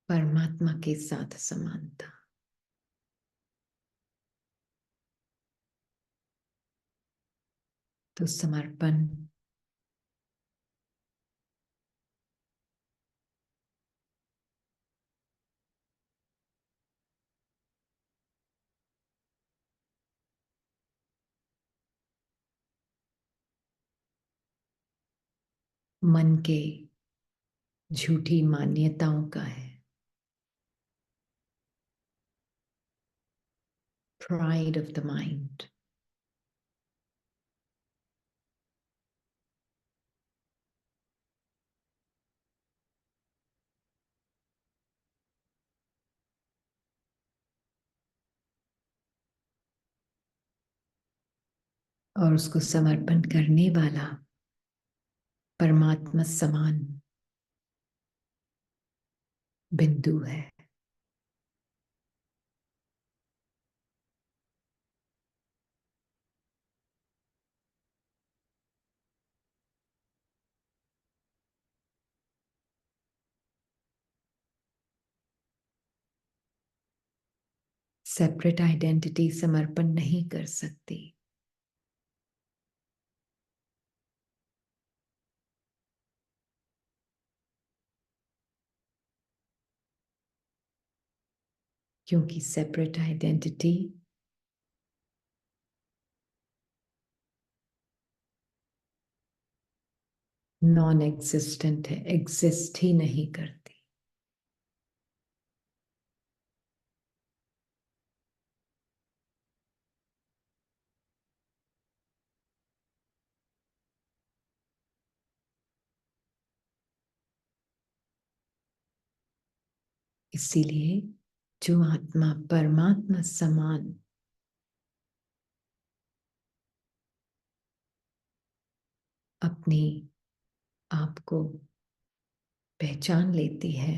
परमात्मा के साथ समानता। तो समर्पण मन के झूठी मान्यताओं का है, प्राइड ऑफ द माइंड। और उसको समर्पण करने वाला परमात्मा समान बिंदु है। सेपरेट आइडेंटिटी समर्पण नहीं कर सकती, क्योंकि सेपरेट आइडेंटिटी नॉन एग्जिस्टेंट है, एग्जिस्ट ही नहीं करती। इसीलिए जो आत्मा परमात्मा समान अपनी आप को पहचान लेती है,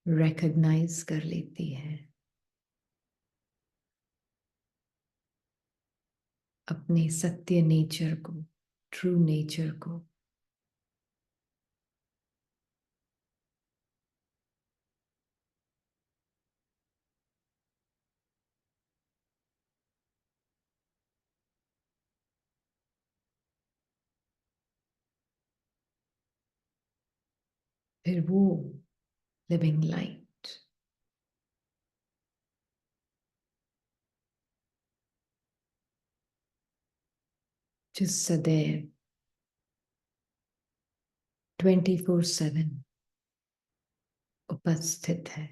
रिकॉग्नाइज कर लेती है, अपने सत्य नेचर को, ट्रू नेचर को, फिर वो लिविंग लाइट जो सदैव 24/7 उपस्थित है,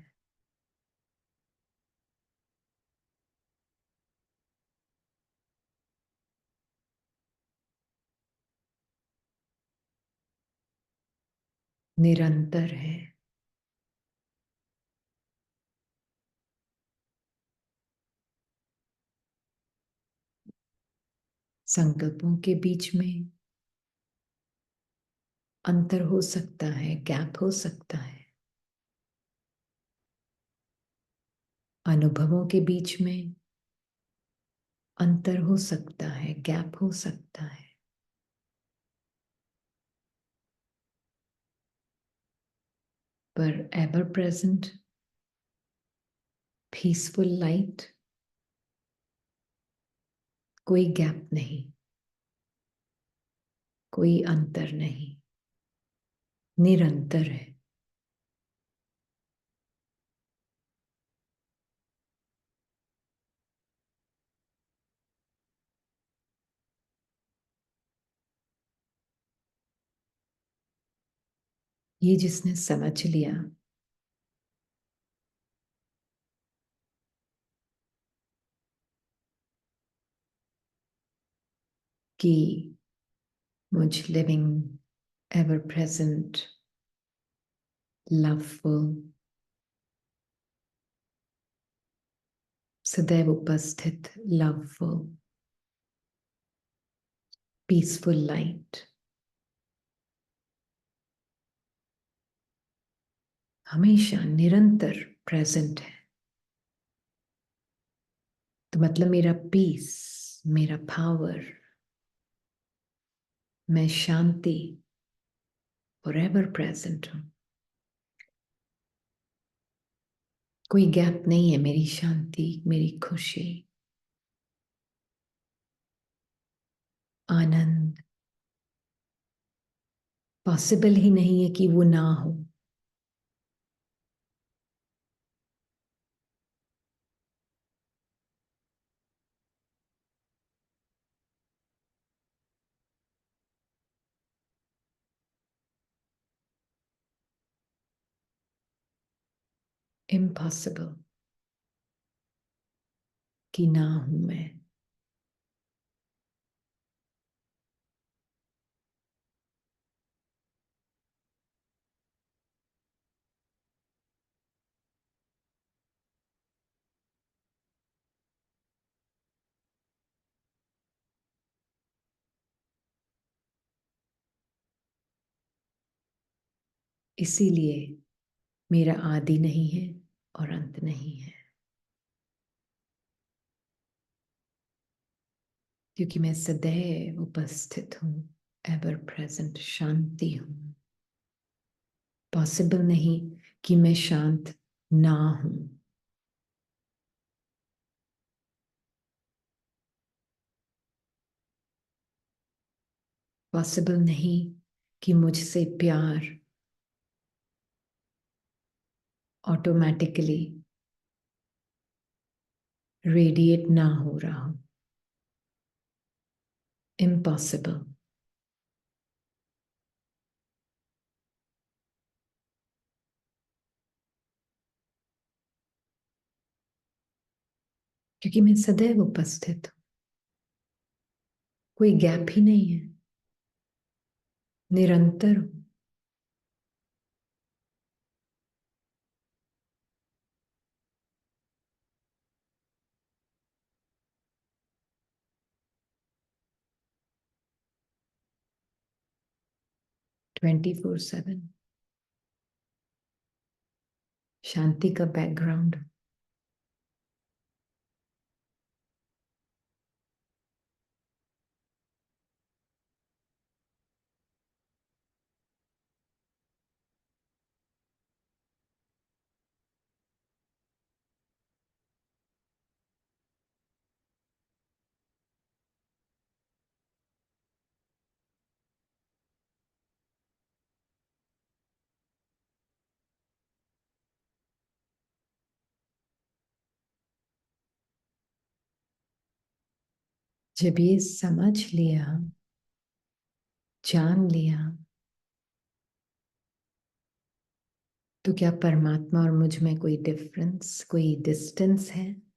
निरंतर है, संकल्पों के बीच में अंतर हो सकता है, गैप हो सकता है, अनुभवों के बीच में अंतर हो सकता है, गैप हो सकता है, पर एवर प्रेजेंट पीसफुल लाइट, कोई गैप नहीं, कोई अंतर नहीं, निरंतर है। ये जिसने समझ लिया कि मुझ लिविंग एवर प्रेजेंट लवफुल सदैव उपस्थित लवफुल पीसफुल लाइट हमेशा निरंतर प्रेजेंट है, तो मतलब मेरा पीस, मेरा पावर, मैं शांति फॉरएवर प्रेजेंट हूं। कोई गैप नहीं है मेरी शांति, मेरी खुशी, आनंद। पॉसिबल ही नहीं है कि वो ना हो। इम्पॉसिबल कि ना हूं मैं। इसीलिए मेरा आदि नहीं है और अंत नहीं है, क्योंकि मैं सदैव उपस्थित हूं, एवर प्रेजेंट शांति हूं। पॉसिबल नहीं कि मैं शांत ना हूं। पॉसिबल नहीं कि मुझसे प्यार ऑटोमेटिकली रेडिएट ना हो रहा हो। इम्पॉसिबल। क्योंकि मैं सदैव उपस्थित हूं, कोई गैप ही नहीं है, निरंतर हूं। 24/7 शांति का बैकग्राउंड। जब ये समझ लिया, जान लिया, तो क्या परमात्मा और मुझ में कोई डिफरेंस, कोई डिस्टेंस है?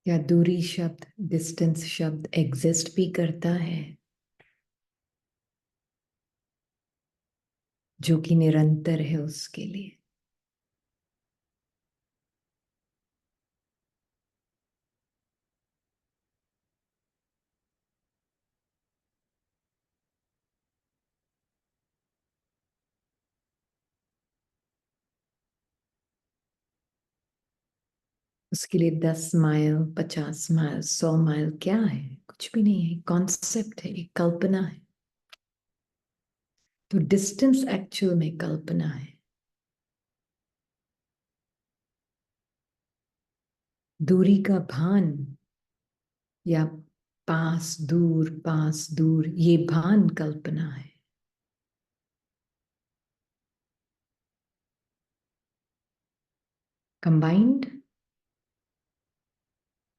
क्या दूरी शब्द, डिस्टेंस शब्द एग्जिस्ट भी करता है, जो कि निरंतर है उसके लिए? उसके लिए 10 माइल, 50 माइल, 100 माइल क्या है? कुछ भी नहीं है, कॉन्सेप्ट है, एक कल्पना है। तो डिस्टेंस एक्चुअल में कल्पना है। दूरी का भान या पास दूर, ये भान कल्पना है। कंबाइंड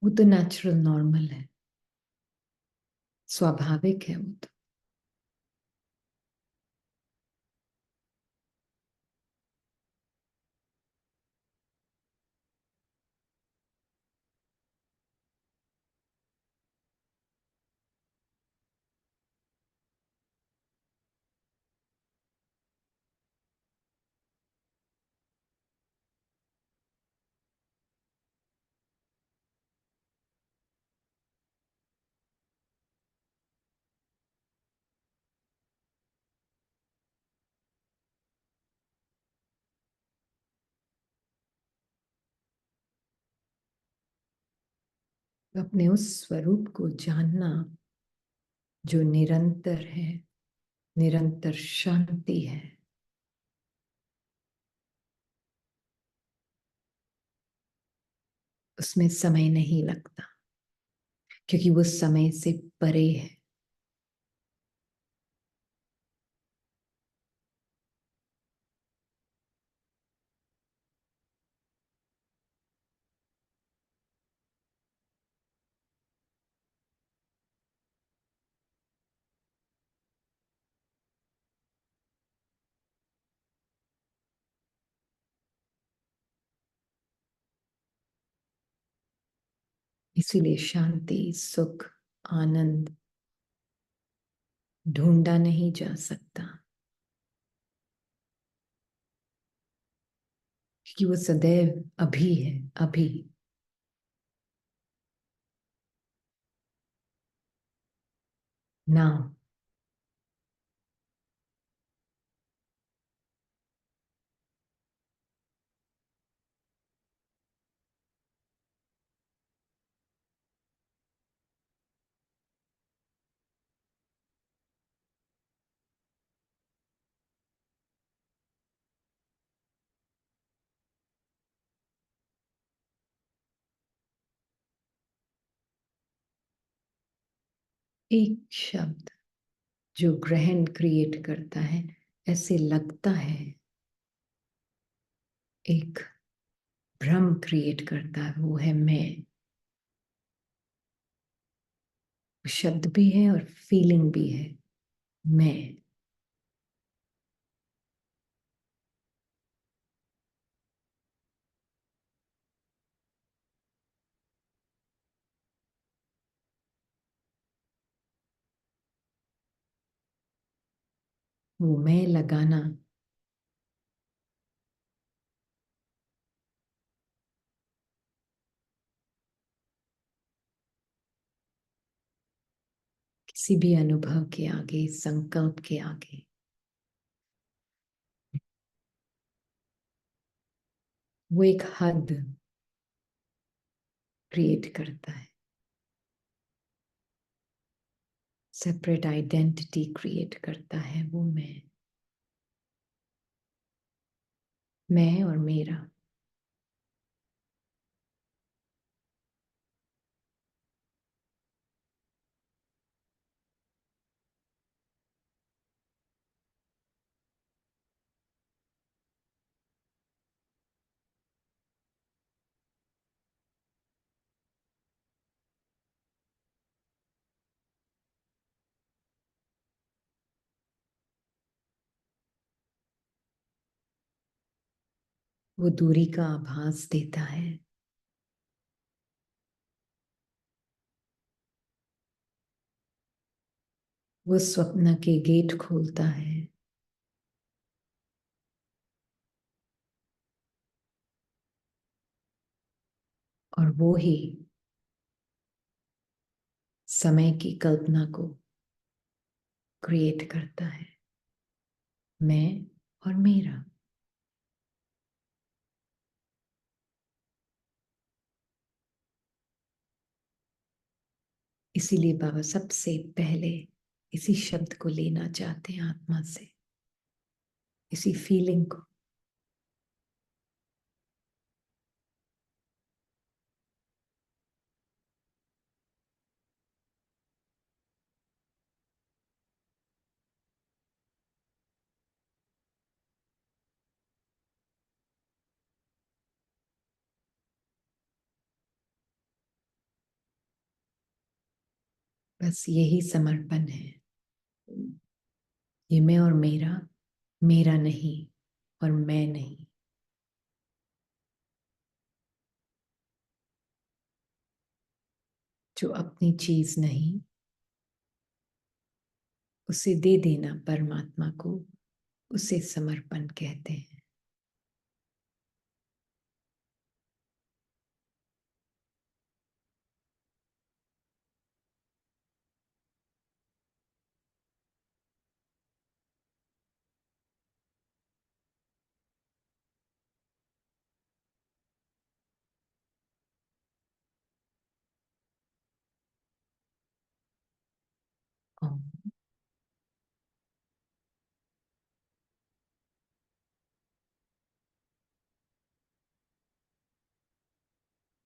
वो तो नेचुरल नॉर्मल है, स्वाभाविक है वो तो। अपने उस स्वरूप को जानना जो निरंतर है, निरंतर शांति है। उसमें समय नहीं लगता क्योंकि वो समय से परे है। इसीलिए शांति, सुख, आनंद ढूंढा नहीं जा सकता क्योंकि वो सदैव अभी है। अभी नाउ। एक शब्द जो ग्रहण क्रिएट करता है, ऐसे लगता है एक भ्रम क्रिएट करता है, वो है मैं। शब्द भी है और फीलिंग भी है, मैं। वो मैं लगाना किसी भी अनुभव के आगे, संकल्प के आगे, वो एक हद क्रिएट करता है, सेपरेट आइडेंटिटी क्रिएट करता है। वो मैं और मेरा। वो दूरी का आभास देता है। वो स्वप्न के गेट खोलता है। और वो ही समय की कल्पना को क्रिएट करता है, मैं और मेरा। इसीलिए बाबा सबसे पहले इसी शब्द को लेना चाहते हैं आत्मा से, इसी फीलिंग को। बस यही समर्पण है। ये मैं और मेरा, मेरा नहीं और मैं नहीं। जो अपनी चीज नहीं, उसे दे देना परमात्मा को, उसे समर्पण कहते हैं।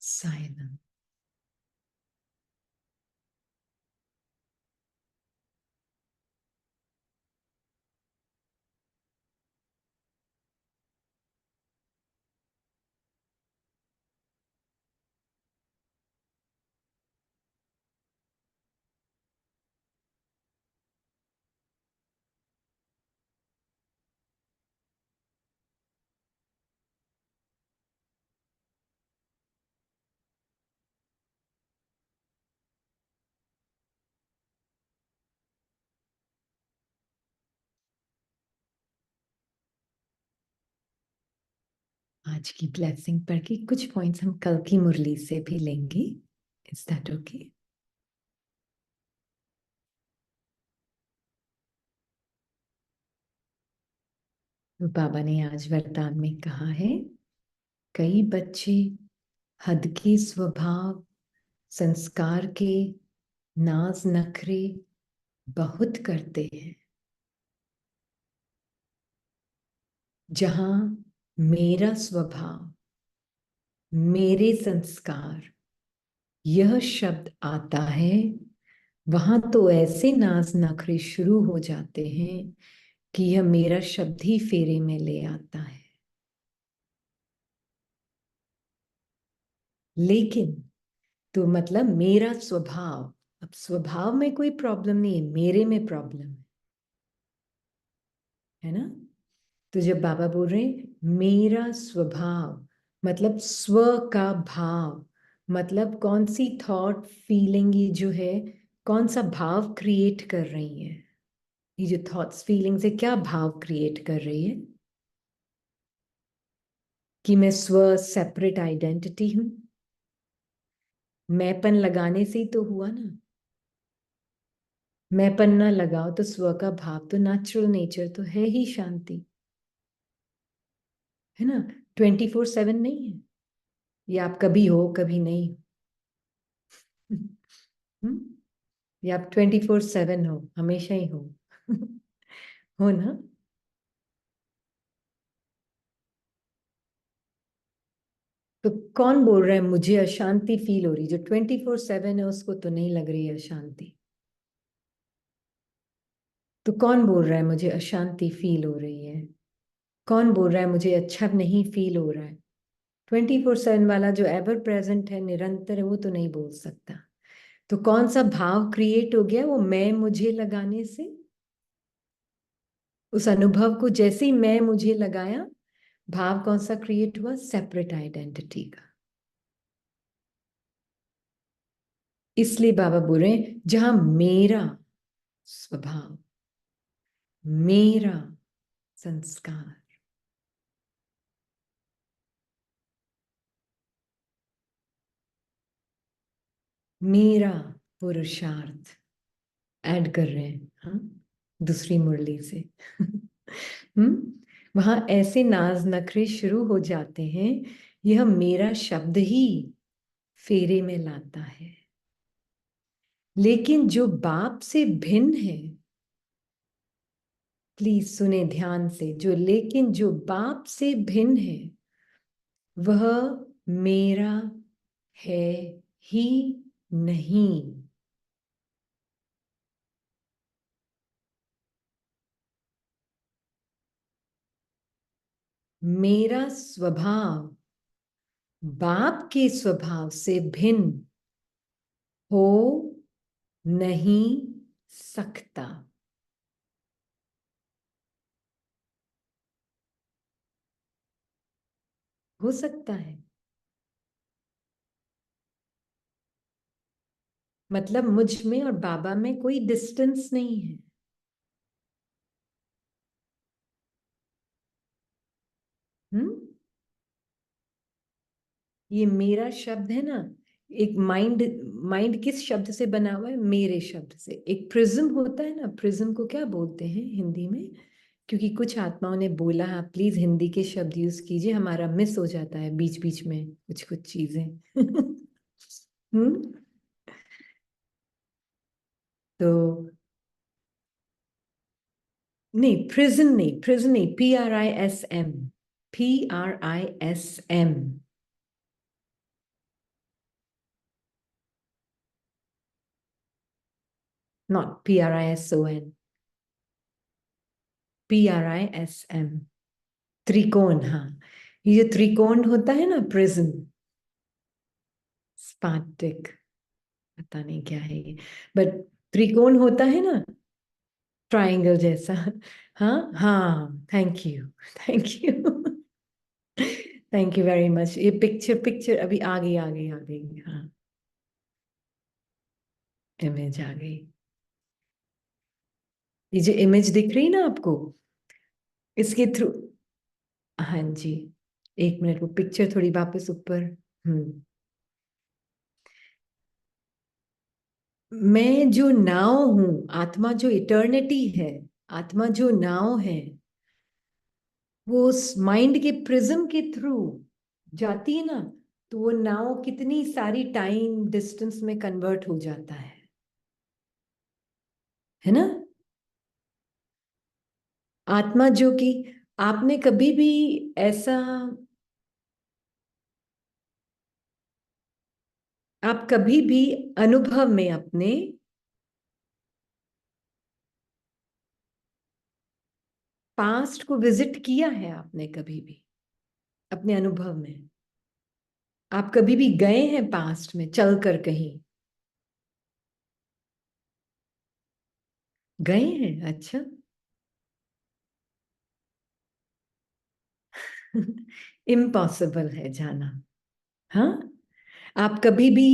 silence. आज की ब्लेसिंग पढ़ के कुछ पॉइंट्स हम कल की मुरली से भी लेंगे. Is that okay? बाबा ने आज वरदान में कहा है, कई बच्चे हद के स्वभाव, संस्कार के, नाज नखरे बहुत करते हैं. जहां मेरा स्वभाव, मेरे संस्कार यह शब्द आता है, वहां तो ऐसे नाज नखरे शुरू हो जाते हैं कि यह मेरा शब्द ही फेरे में ले आता है. लेकिन तो मतलब मेरा स्वभाव, अब स्वभाव में कोई प्रॉब्लम नहीं है, मेरे में प्रॉब्लम है ना. तो जब बाबा बोल रहे हैं मेरा स्वभाव, मतलब स्व का भाव, मतलब कौन सी थॉट फीलिंग ये जो है, कौन सा भाव क्रिएट कर रही है. ये जो थॉट्स फीलिंग्स है क्या भाव क्रिएट कर रही है? कि मैं स्व सेपरेट आइडेंटिटी हूं. मैंपन लगाने से ही तो हुआ ना. मैंपन ना लगाओ तो स्व का भाव तो नेचुरल नेचर तो है ही शांति, है ना. 24/7 नहीं है ये, आप कभी हो कभी नहीं हो. ये आप 24/7 हो, हमेशा ही हो. हो ना. तो कौन बोल रहा है मुझे अशांति फील हो रही? जो 24/7 है उसको तो नहीं लग रही है अशांति. तो कौन बोल रहा है मुझे अशांति फील हो रही है? कौन बोल रहा है मुझे अच्छा नहीं फील हो रहा है? 24/7 वाला जो एवर प्रेजेंट है, निरंतर है, वो तो नहीं बोल सकता. तो कौन सा भाव क्रिएट हो गया वो मैं मुझे लगाने से? उस अनुभव को जैसे ही मैं मुझे लगाया, भाव कौन सा क्रिएट हुआ? सेपरेट आइडेंटिटी का. इसलिए बाबा बोल रहे हैं जहां मेरा स्वभाव, मेरा संस्कार, मेरा पुरुषार्थ ऐड कर रहे हैं, हाँ, दूसरी मुरली से. वहां ऐसे नाज नखरे शुरू हो जाते हैं, यह मेरा शब्द ही फेरे में लाता है. लेकिन जो बाप से भिन्न है, प्लीज सुने ध्यान से, जो लेकिन जो बाप से भिन्न है वह मेरा है ही नहीं. मेरा स्वभाव बाप के स्वभाव से भिन्न हो नहीं सकता. हो सकता है मतलब मुझ में और बाबा में कोई डिस्टेंस नहीं है. हम्म. ये मेरा शब्द है ना, एक माइंड, माइंड किस शब्द से बना हुआ है? मेरे शब्द से. एक प्रिज्म होता है ना, प्रिज्म को क्या बोलते हैं हिंदी में? क्योंकि कुछ आत्माओं ने बोला, आप प्लीज हिंदी के शब्द यूज कीजिए, हमारा मिस हो जाता है बीच बीच में कुछ कुछ चीजें. हम्म. तो नहीं, प्रिज्म नहीं, प्रिज्म नहीं, PRISM, PRISM. Not PRISON, PRISM, त्रिकोण। हाँ, ये जो त्रिकोण होता है ना, प्रिज्म, स्पार्टिक, पता नहीं क्या है ये, बट त्रिकोण होता है ना, ट्रायंगल जैसा। हाँ हाँ, thank you, thank you, thank you very much. ये पिक्चर पिक्चर अभी आ गई, आ गई, आ गई। हाँ, इमेज आ गई। ये जो इमेज दिख रही ना आपको, इसके थ्रू, हाँ जी, एक मिनट, वो पिक्चर थोड़ी वापस ऊपर। हम्म। मैं जो नाव हूं, आत्मा जो इटर्निटी है, आत्मा जो नाव है, वो उस माइंड के प्रिज्म के थ्रू जाती है ना, तो वो नाव कितनी सारी टाइम डिस्टेंस में कन्वर्ट हो जाता है ना। आत्मा जो कि, आपने कभी भी ऐसा, आप कभी भी अनुभव में अपने पास्ट को विजिट किया है, आपने कभी भी अपने अनुभव में, आप कभी भी गए हैं पास्ट में चलकर कहीं, गए हैं? अच्छा। इम्पॉसिबल है जाना। हाँ, आप कभी भी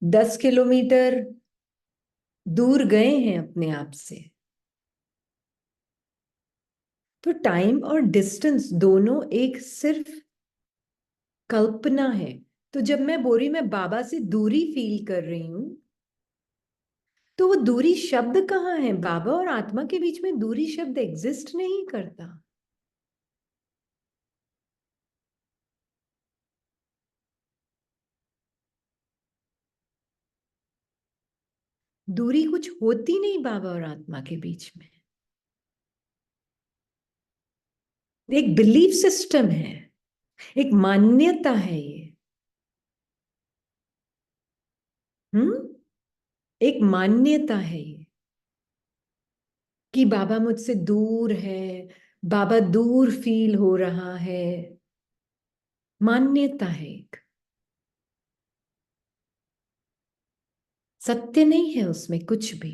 10 किलोमीटर दूर गए हैं अपने आप से? तो टाइम और डिस्टेंस दोनों एक सिर्फ कल्पना है। तो जब मैं बोल रही, मैं बाबा से दूरी फील कर रही हूं, तो वो दूरी शब्द कहाँ है? बाबा और आत्मा के बीच में दूरी शब्द एग्जिस्ट नहीं करता। दूरी कुछ होती नहीं बाबा और आत्मा के बीच में, एक बिलीफ सिस्टम है, एक मान्यता है ये। हम्म। एक मान्यता है ये कि बाबा मुझसे दूर है, बाबा दूर फील हो रहा है। मान्यता है एक, सत्य नहीं है उसमें कुछ भी।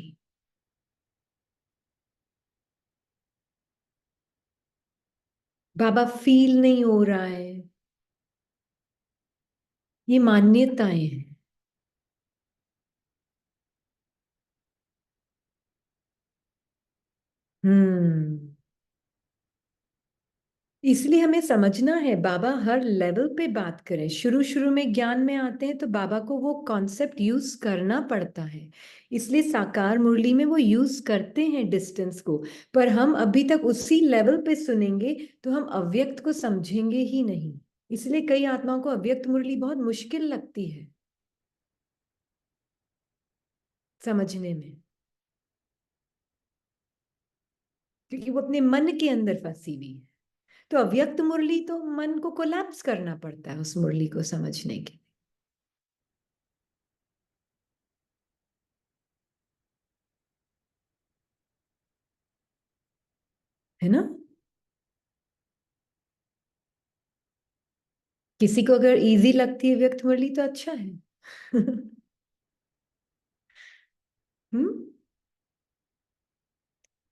बाबा फील नहीं हो रहा है, ये मान्यताएं हैं। हम्म। इसलिए हमें समझना है, बाबा हर लेवल पे बात करें। शुरू शुरू में ज्ञान में आते हैं तो बाबा को वो कॉन्सेप्ट यूज करना पड़ता है, इसलिए साकार मुरली में वो यूज करते हैं डिस्टेंस को। पर हम अभी तक उसी लेवल पे सुनेंगे तो हम अव्यक्त को समझेंगे ही नहीं। इसलिए कई आत्माओं को अव्यक्त मुरली बहुत मुश्किल लगती है समझने में, क्योंकि वो अपने मन के अंदर फंसी हुई है। तो अव्यक्त मुरली तो मन को कोलैप्स करना पड़ता है उस मुरली को समझने के, है ना। किसी को अगर इजी लगती है व्यक्त मुरली तो अच्छा है। हम्म।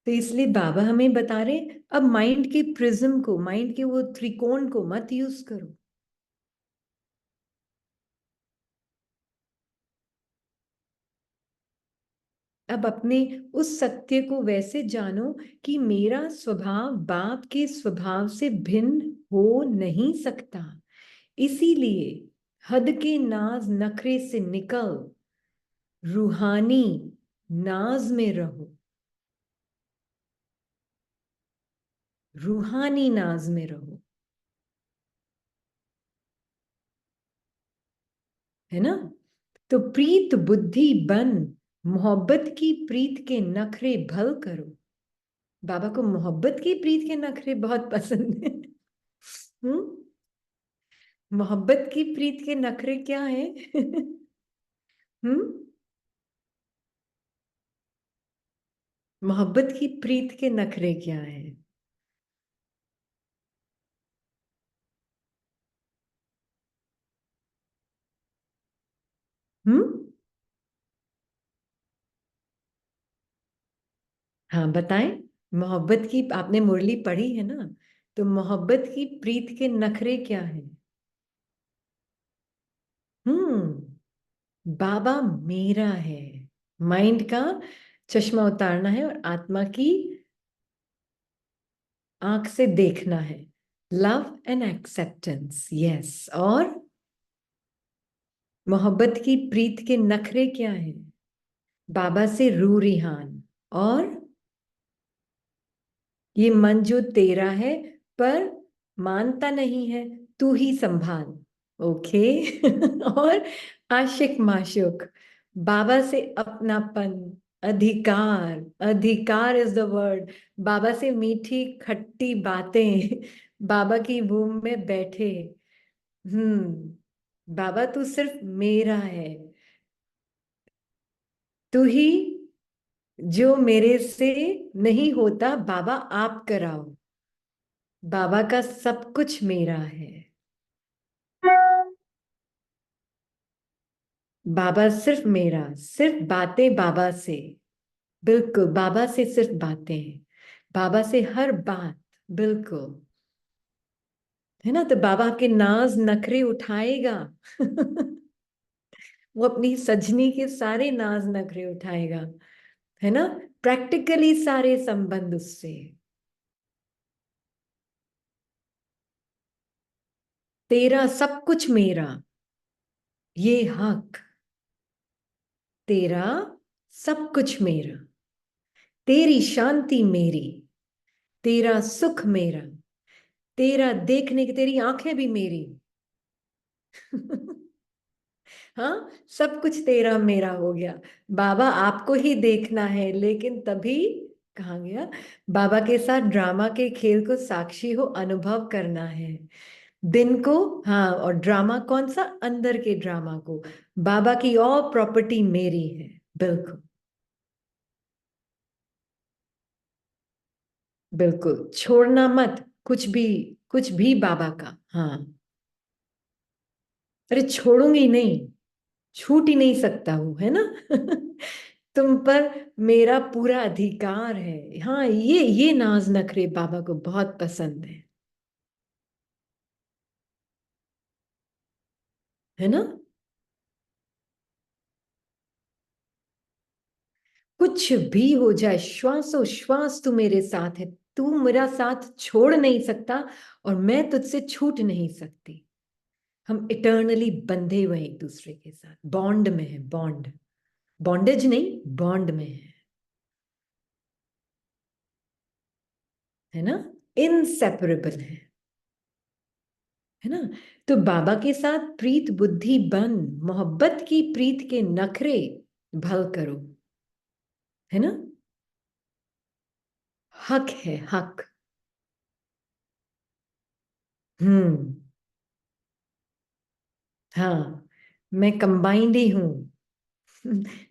तो इसलिए बाबा हमें बता रहे, अब माइंड के प्रिज्म को, माइंड के वो त्रिकोण को मत यूज करो। अब अपने उस सत्य को वैसे जानो कि मेरा स्वभाव बाप के स्वभाव से भिन्न हो नहीं सकता। इसीलिए हद के नाज नखरे से निकल रूहानी नाज में रहो, रूहानी नाज में रहो, है ना। तो प्रीत बुद्धि बन, मोहब्बत की प्रीत के नखरे भल करो। बाबा को मोहब्बत की प्रीत के नखरे बहुत पसंद है। हम्म। मोहब्बत की प्रीत के नखरे क्या है? हम्म। मोहब्बत की प्रीत के नखरे क्या है? हम्म। हाँ बताएं। मोहब्बत की आपने मुरली पढ़ी है ना, तो मोहब्बत की प्रीत के नखरे क्या है? बाबा मेरा है। माइंड का चश्मा उतारना है और आत्मा की आंख से देखना है। Love and acceptance, yes. और मोहब्बत की प्रीत के नखरे क्या है? बाबा से रू रिहान। और ये मन जो तेरा है पर मानता नहीं है, तू ही संभाल। ओके। और आशिक माशुक। बाबा से अपनापन, अधिकार। अधिकार इज द वर्ड। बाबा से मीठी खट्टी बातें। बाबा की वूम में बैठे। बाबा तू सिर्फ मेरा है। तू ही जो मेरे से नहीं होता, बाबा आप कराओ। बाबा का सब कुछ मेरा है। बाबा सिर्फ मेरा, सिर्फ बातें बाबा से। बिल्कुल, बाबा से सिर्फ बातें। बाबा से हर बात। बिल्कुल। है ना, तो बाबा आपके नाज नखरे उठाएगा। वो अपनी सजनी के सारे नाज नखरे उठाएगा। है ना। प्रैक्टिकली सारे संबंध उससे। तेरा सब कुछ मेरा, ये हक। तेरा सब कुछ मेरा, तेरी शांति मेरी, तेरा सुख मेरा, तेरा देखने की तेरी आंखें भी मेरी। हाँ, सब कुछ तेरा मेरा हो गया। बाबा आपको ही देखना है, लेकिन तभी कहाँ गया? बाबा के साथ ड्रामा के खेल को साक्षी हो अनुभव करना है। दिन को। हाँ, और ड्रामा कौन सा? अंदर के ड्रामा को। बाबा की और प्रॉपर्टी मेरी है। बिल्कुल। बिल्कुल छोड़ना मत कुछ भी। कुछ भी बाबा का। हाँ। अरे छोड़ूंगी नहीं। छूट ही नहीं सकता हूं, है ना। तुम पर मेरा पूरा अधिकार है। हाँ, ये नाज नखरे बाबा को बहुत पसंद है ना। कुछ भी हो जाए, श्वासों श्वास तू मेरे साथ है। तू मेरा साथ छोड़ नहीं सकता और मैं तुझसे छूट नहीं सकती। हम इटर्नली बंधे हुए हैं एक दूसरे के साथ, बॉन्ड में है। बॉन्ड, बॉन्डेज नहीं, बॉन्ड में है ना। इनसेपरेबल है ना। तो बाबा के साथ प्रीत बुद्धि बन, मोहब्बत की प्रीत के नखरे भल करो। है ना। हक है, हक। हम्म। हाँ, मैं कंबाइंड ही हूं।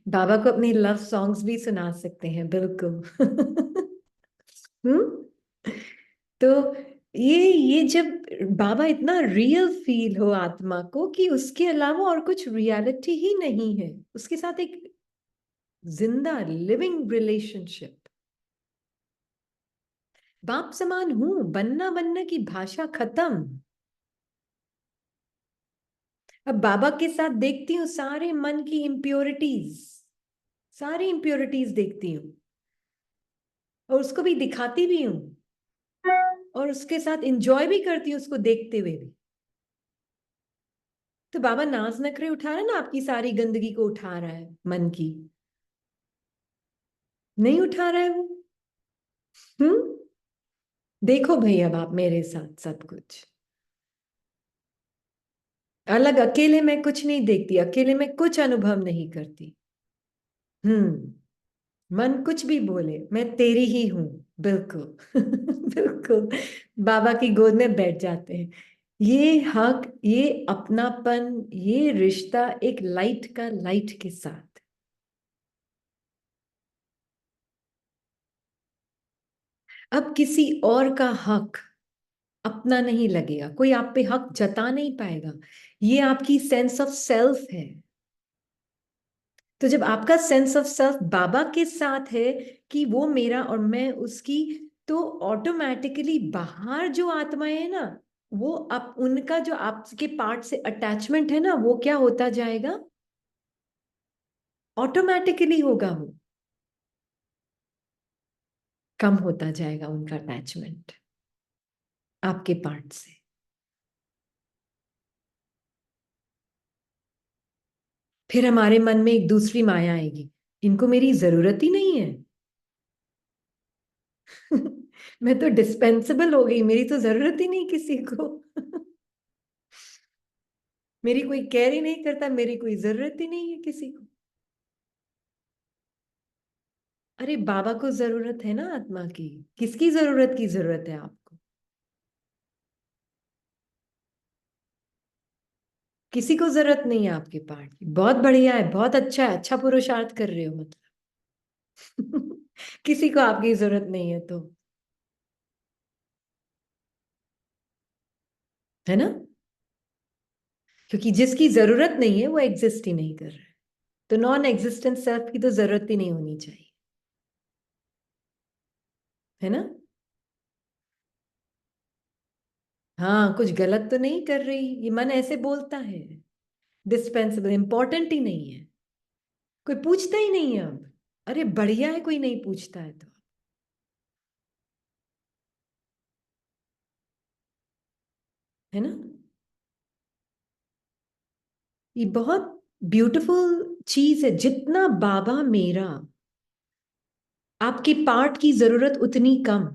बाबा को अपने लव सॉन्ग्स भी सुना सकते हैं, बिल्कुल। हम्म। तो ये जब बाबा इतना रियल फील हो आत्मा को कि उसके अलावा और कुछ रियलिटी ही नहीं है, उसके साथ एक जिंदा लिविंग रिलेशनशिप। बाप समान हूं, बनना बनना की भाषा खत्म। अब बाबा के साथ देखती हूँ सारे मन की इम्प्योरिटीज, सारी इम्प्योरिटीज देखती हूँ और उसको भी दिखाती भी हूँ और उसके साथ इंजॉय भी करती हूँ उसको देखते हुए भी। तो बाबा नाज नखरे उठा रहा है ना, आपकी सारी गंदगी को उठा रहा है मन की। नहीं उठा रहा है वो। हम्म। देखो भाई, अब आप मेरे साथ सब कुछ अलग, अकेले में कुछ नहीं देखती, अकेले में कुछ अनुभव नहीं करती। मन कुछ भी बोले, मैं तेरी ही हूं। बिल्कुल। बिल्कुल। बाबा की गोद में बैठ जाते हैं। ये हक, ये अपनापन, ये रिश्ता एक लाइट का, लाइट के साथ। अब किसी और का हक अपना नहीं लगेगा, कोई आप पे हक जता नहीं पाएगा। ये आपकी सेंस ऑफ सेल्फ है। तो जब आपका सेंस ऑफ सेल्फ बाबा के साथ है कि वो मेरा और मैं उसकी, तो ऑटोमेटिकली बाहर जो आत्माएं है ना, वो आप उनका जो आपके पार्ट से अटैचमेंट है ना, वो क्या होता जाएगा, ऑटोमेटिकली होगा, वो कम होता जाएगा उनका अटैचमेंट आपके पार्ट से। फिर हमारे मन में एक दूसरी माया आएगी, इनको मेरी जरूरत ही नहीं है। मैं तो डिस्पेंसेबल हो गई, मेरी तो जरूरत ही नहीं किसी को। मेरी कोई केयर ही नहीं करता, मेरी कोई जरूरत ही नहीं है किसी को। अरे बाबा को जरूरत है ना आत्मा की, किसकी जरूरत है आपको? किसी को जरूरत नहीं है आपके पार्ट की। बहुत बढ़िया है, बहुत अच्छा है, अच्छा पुरुषार्थ कर रहे हो मतलब। किसी को आपकी जरूरत नहीं है तो, है ना? क्योंकि जिसकी जरूरत नहीं है वो एग्जिस्ट ही नहीं कर रहा है। तो नॉन एग्जिस्टेंट सेल्फ की तो जरूरत ही नहीं होनी चाहिए, है ना? हाँ, कुछ गलत तो नहीं कर रही, ये मन ऐसे बोलता है। डिस्पेंसिबल इंपॉर्टेंट ही नहीं है, कोई पूछता ही नहीं है अब। अरे बढ़िया है, कोई नहीं पूछता है तो, है ना? ये बहुत ब्यूटीफुल चीज है। जितना बाबा मेरा, आपके पार्ट की जरूरत उतनी कम।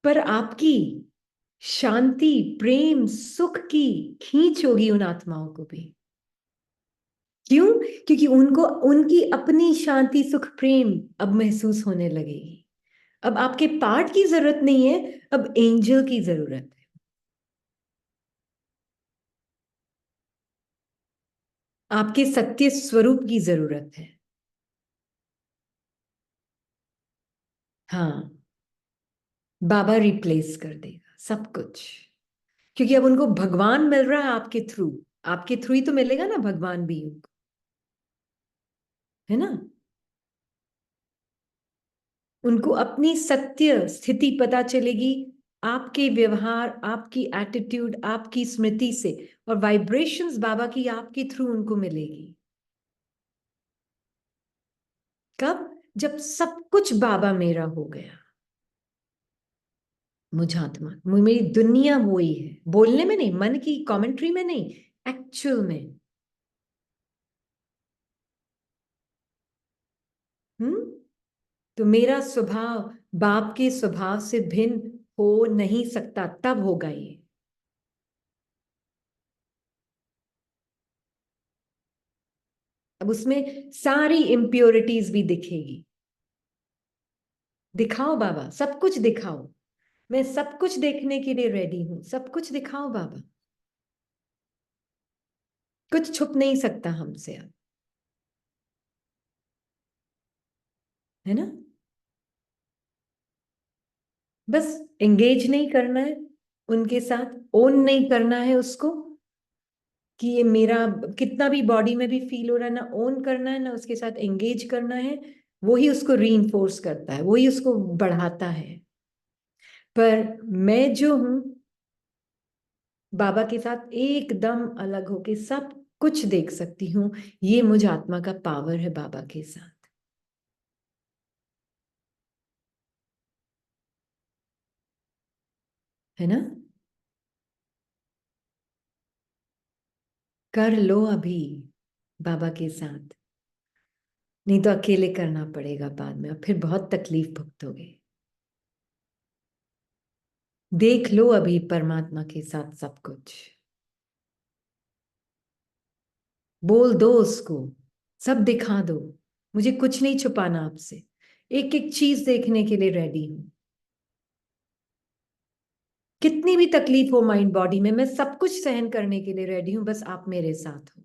पर आपकी शांति, प्रेम, सुख की खींच होगी उन आत्माओं को भी। क्यों? क्योंकि उनको उनकी अपनी शांति, सुख, प्रेम अब महसूस होने लगेगी। अब आपके पार्ट की जरूरत नहीं है, अब एंजल की जरूरत है। आपके सत्य स्वरूप की जरूरत है। हाँ, बाबा रिप्लेस कर देगा सब कुछ। क्योंकि अब उनको भगवान मिल रहा है आपके थ्रू। आपके थ्रू ही तो मिलेगा ना भगवान भी उनको, है ना? उनको अपनी सत्य स्थिति पता चलेगी आपके व्यवहार, आपकी एटीट्यूड, आपकी स्मृति से। और वाइब्रेशंस बाबा की आपके थ्रू उनको मिलेगी। कब? जब सब कुछ बाबा मेरा हो गया। मुझात्मा, मेरी दुनिया वो ही है, बोलने में नहीं, मन की कमेंट्री में नहीं, एक्चुअल में। हम्म। तो मेरा स्वभाव बाप के स्वभाव से भिन्न हो नहीं सकता, तब होगा ये। अब उसमें सारी इम्प्योरिटीज भी दिखेगी। दिखाओ बाबा, सब कुछ दिखाओ। मैं सब कुछ देखने के लिए रेडी हूं, सब कुछ दिखाओ बाबा। कुछ छुप नहीं सकता हमसे अब, है ना? बस एंगेज नहीं करना है उनके साथ, ओन नहीं करना है उसको कि ये मेरा, कितना भी बॉडी में भी फील हो रहा है, ना ओन करना है ना उसके साथ एंगेज करना है। वही उसको रीइंफोर्स करता है, वही उसको बढ़ाता है। पर मैं जो हूं, बाबा के साथ एकदम अलग होके सब कुछ देख सकती हूँ। ये मुझ आत्मा का पावर है बाबा के साथ, है ना? कर लो अभी बाबा के साथ, नहीं तो अकेले करना पड़ेगा बाद में, और फिर बहुत तकलीफ भुगतोगे। देख लो अभी परमात्मा के साथ सब कुछ, बोल दो उसको, सब दिखा दो। मुझे कुछ नहीं छुपाना आपसे, एक एक चीज देखने के लिए रेडी हूं। कितनी भी तकलीफ हो माइंड बॉडी में, मैं सब कुछ सहन करने के लिए रेडी हूं, बस आप मेरे साथ हो।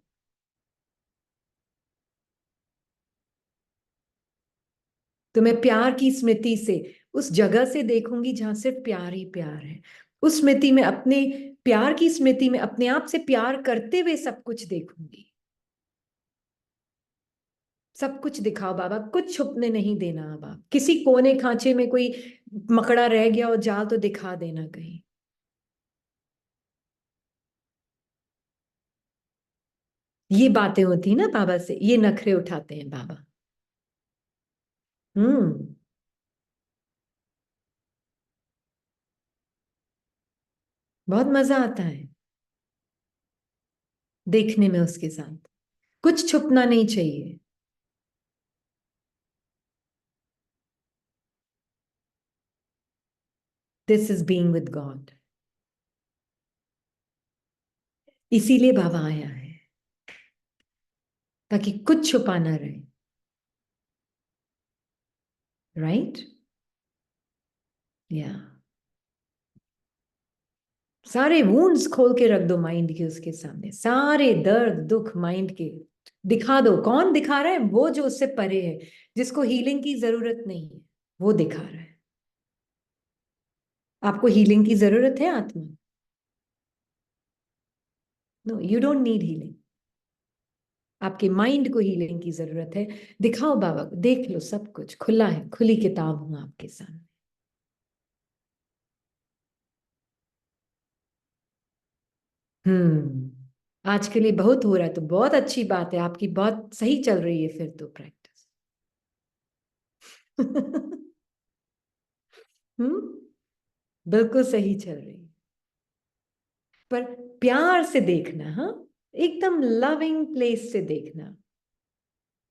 तो मैं प्यार की स्मृति से, उस जगह से देखूंगी जहां सिर्फ प्यार ही प्यार है। उस स्मृति में, अपने प्यार की स्मृति में अपने आप से प्यार करते हुए सब कुछ देखूंगी। सब कुछ दिखाओ बाबा, कुछ छुपने नहीं देना। अब आप किसी कोने खांचे में कोई मकड़ा रह गया और जाल तो दिखा देना कहीं। ये बातें होती ना बाबा से, ये नखरे उठाते हैं बाबा। हम्म। बहुत मजा आता है देखने में उसके साथ। कुछ छुपना नहीं चाहिए। This is being with God. इसीलिए बाबा आया है, ताकि कुछ छुपा ना रहे। राइट। या सारे वुंड्स खोल के रख दो माइंड के उसके सामने, सारे दर्द दुख माइंड के दिखा दो। कौन दिखा रहा है? वो जो उससे परे है, जिसको हीलिंग की जरूरत नहीं है, वो दिखा रहा है। आपको हीलिंग की जरूरत है आत्मा? No, you don't need healing. आपके माइंड को हीलिंग की जरूरत है। दिखाओ बाबा को, देख लो, सब कुछ खुला है, खुली किताब हूं आपके सामने। आज के लिए बहुत हो रहा है, तो बहुत अच्छी बात है, आपकी बहुत सही चल रही है फिर तो प्रैक्टिस। हम्म। बिल्कुल सही चल रही है। पर प्यार से देखना, हाँ, एकदम लविंग प्लेस से देखना,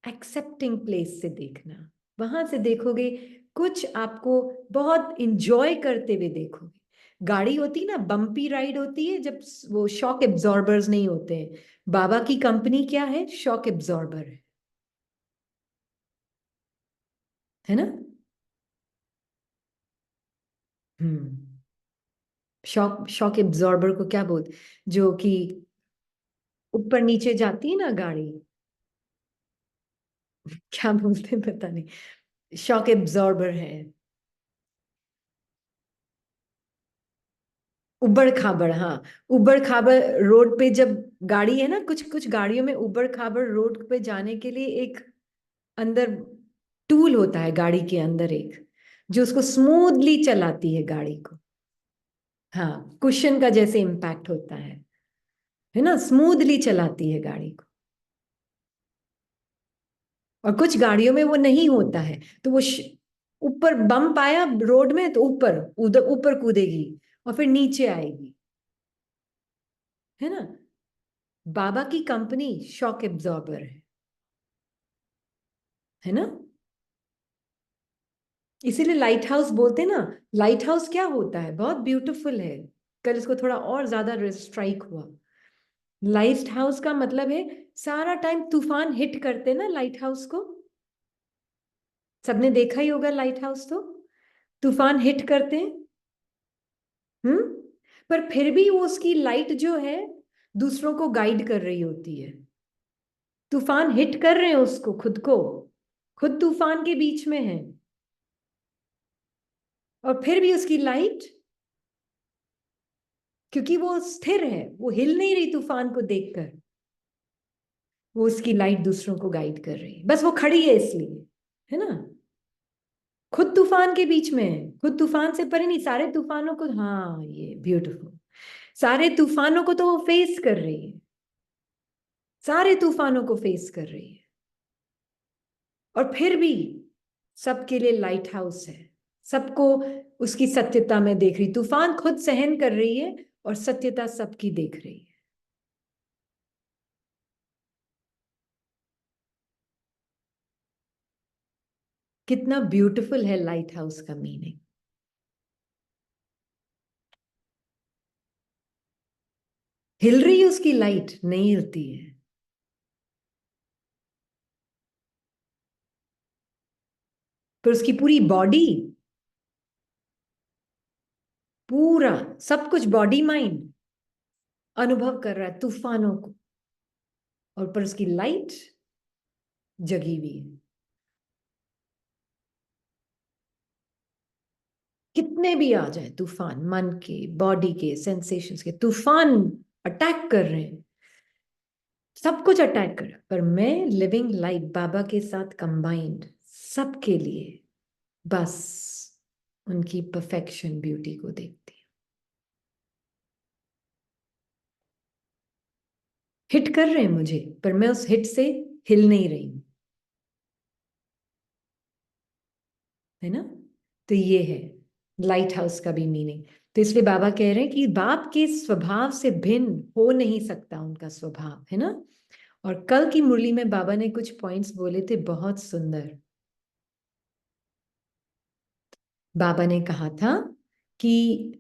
एक्सेप्टिंग प्लेस से देखना। वहां से देखोगे, कुछ आपको बहुत इंजॉय करते हुए देखोगे। गाड़ी होती ना, बम्पी राइड होती है जब वो शॉक एब्जॉर्बर्स नहीं होते हैं। बाबा की कंपनी क्या है? शॉक एब्जॉर्बर है ना। हम्म। शॉक शॉक एब्जॉर्बर को क्या बोलते? जो कि ऊपर नीचे जाती है ना गाड़ी, क्या बोलते हैं पता नहीं। शॉक एब्जॉर्बर है। उबड़ खाबड़, हाँ। उबड़ खाबड़ रोड पे जब गाड़ी है ना, कुछ कुछ गाड़ियों में उबड़ खाबड़ रोड पे जाने के लिए एक अंदर टूल होता है गाड़ी के अंदर, एक जो उसको स्मूथली चलाती है गाड़ी को। हाँ, कुशन का जैसे इम्पैक्ट होता है ना, स्मूथली चलाती है गाड़ी को। और कुछ गाड़ियों में वो नहीं होता है, तो वो ऊपर बम्प आया रोड में तो ऊपर उधर ऊपर कूदेगी और फिर नीचे आएगी, है ना। बाबा की कंपनी शॉक एब्जॉर्बर है ना। इसीलिए लाइट हाउस बोलते हैं ना। लाइट हाउस क्या होता है? बहुत ब्यूटीफुल है। कल इसको थोड़ा और ज्यादा स्ट्राइक हुआ। लाइट हाउस का मतलब है, सारा टाइम तूफान हिट करते ना लाइट हाउस को। सबने देखा ही होगा लाइट हाउस तो, तूफान हिट करते हैं। हम्म। पर फिर भी वो उसकी लाइट जो है दूसरों को गाइड कर रही होती है। तूफान हिट कर रहे हैं उसको, खुद को, खुद तूफान के बीच में है, और फिर भी उसकी लाइट, क्योंकि वो स्थिर है, वो हिल नहीं रही तूफान को देखकर, वो उसकी लाइट दूसरों को गाइड कर रही है, बस वो खड़ी है इसलिए, है ना। खुद तूफान के बीच में है, खुद तूफान से परे नहीं, सारे तूफानों को, हाँ ये ब्यूटीफुल, सारे तूफानों को तो वो फेस कर रही है, सारे तूफानों को फेस कर रही है, और फिर भी सबके लिए लाइट हाउस है। सबको उसकी सत्यता में देख रही, तूफान खुद सहन कर रही है और सत्यता सबकी देख रही है। कितना ब्यूटीफुल है लाइट हाउस का मीनिंग। हिल रही है उसकी लाइट? नहीं हिलती है। पर उसकी पूरी बॉडी, पूरा सब कुछ, बॉडी माइंड अनुभव कर रहा है तूफानों को, और पर उसकी लाइट जगी हुई है। कितने भी आ जाए तूफान, मन के, बॉडी के, सेंसेशंस के तूफान अटैक कर रहे हैं, सब कुछ अटैक कर रहा है, पर मैं लिविंग लाइफ बाबा के साथ कंबाइंड सबके लिए बस उनकी परफेक्शन ब्यूटी को देखती हूँ। हिट कर रहे हैं मुझे, पर मैं उस हिट से हिल नहीं रही हूं, है ना। तो ये है लाइट हाउस का भी मीनिंग। तो इसलिए बाबा कह रहे हैं कि बाप के स्वभाव से भिन्न हो नहीं सकता उनका स्वभाव, है ना। और कल की मुरली में बाबा ने कुछ पॉइंट्स बोले थे बहुत सुंदर। बाबा ने कहा था कि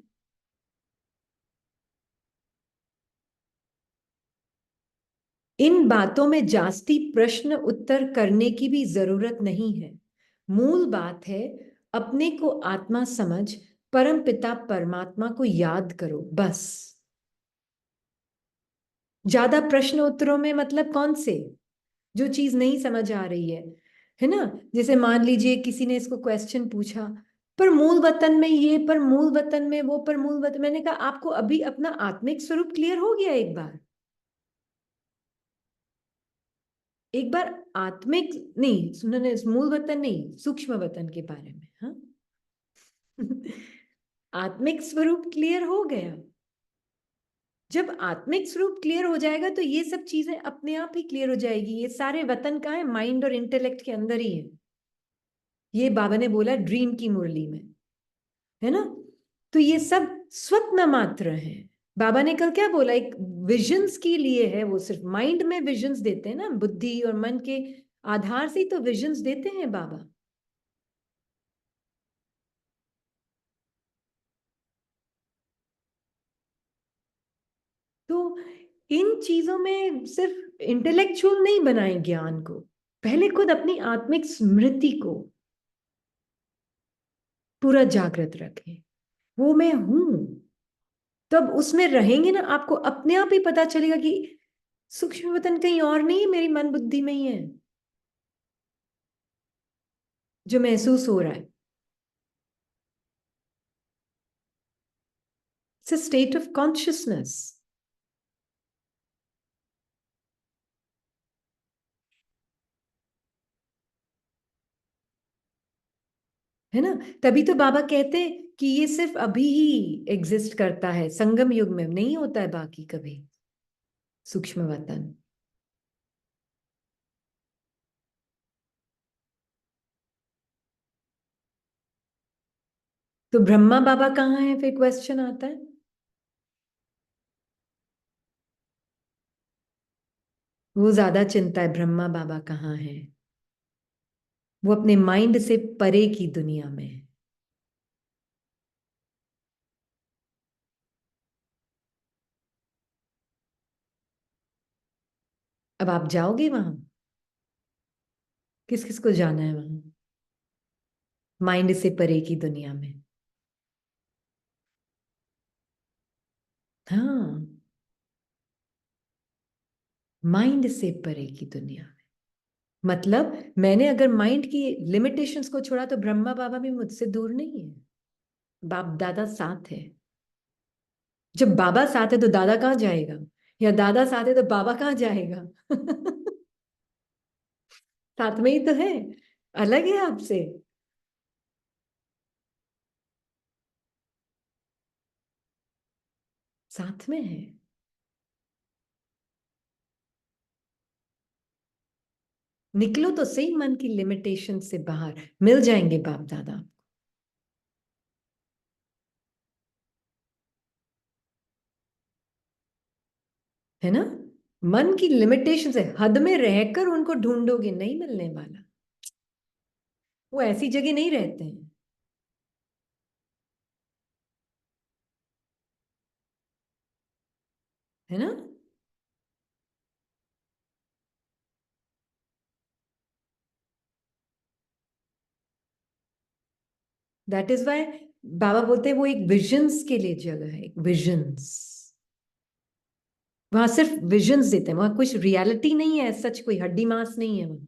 इन बातों में जास्ती प्रश्न उत्तर करने की भी जरूरत नहीं है। मूल बात है अपने को आत्मा समझ परम पिता परमात्मा को याद करो, बस। ज्यादा प्रश्न उत्तरों में मतलब कौन से, जो चीज नहीं समझ आ रही है ना। जैसे मान लीजिए किसी ने इसको क्वेश्चन पूछा, पर मूल वतन में ये, पर मूल वतन में वो, पर मूल वतन, मैंने कहा आपको अभी अपना आत्मिक स्वरूप क्लियर हो गया एक बार। एक बार आत्मिक नहीं सुनने, मूल वतन नहीं, सूक्ष्म वतन के बारे में, हाँ। आत्मिक स्वरूप क्लियर हो गया। जब आत्मिक स्वरूप क्लियर हो जाएगा तो ये सब चीजें अपने आप ही क्लियर हो जाएगी। ये सारे वतन कहाँ है, माइंड और इंटेलेक्ट के अंदर ही है। ये बाबा ने बोला ड्रीम की मुरली में, है ना। तो ये सब स्वप्न मात्र है। बाबा ने कल क्या बोला, एक विजन्स के लिए है, वो सिर्फ माइंड में विजन्स देते हैं ना, बुद्धि और मन के आधार से ही तो विजन्स देते हैं बाबा। तो इन चीजों में सिर्फ इंटेलेक्चुअल नहीं बनाए ज्ञान को, पहले खुद अपनी आत्मिक स्मृति को पूरा जागृत रखें। वो मैं हूं, तब उसमें रहेंगे ना, आपको अपने आप ही पता चलेगा कि सूक्ष्म वतन कहीं और नहीं, मेरी मन बुद्धि में ही है जो महसूस हो रहा है। It's a state of consciousness, है ना। तभी तो बाबा कहते हैं कि ये सिर्फ अभी ही एग्जिस्ट करता है, संगम युग में नहीं होता है बाकी कभी सूक्ष्म वतन। तो ब्रह्मा बाबा कहाँ है, फिर क्वेश्चन आता है। वो ज्यादा चिंता है ब्रह्मा बाबा कहाँ है। वो अपने माइंड से परे की दुनिया में है। अब आप जाओगे वहां, किस किस को जाना है वहां, माइंड से परे की दुनिया में। हाँ, माइंड से परे की दुनिया में। मतलब मैंने अगर माइंड की लिमिटेशंस को छोड़ा तो ब्रह्मा बाबा भी मुझसे दूर नहीं है। बाप दादा साथ है। जब बाबा साथ है तो दादा कहाँ जाएगा, या दादा साथ है तो बाबा कहाँ जाएगा। साथ में ही तो है, अलग है आपसे। साथ में है। निकलो तो सही मन की लिमिटेशन से बाहर, मिल जाएंगे बाप दादा, है ना। मन की लिमिटेशन से हद में रहकर उनको ढूंढोगे, नहीं मिलने वाला। वो ऐसी जगह नहीं रहते हैं, है ना। दैट इज वाई बाबा बोलते हैं वो एक विजन्स के लिए जगह है, एक विजन्स। वहां सिर्फ विजन्स देते हैं, वहां कुछ रियलिटी नहीं है, सच कोई हड्डी मांस नहीं है वहां।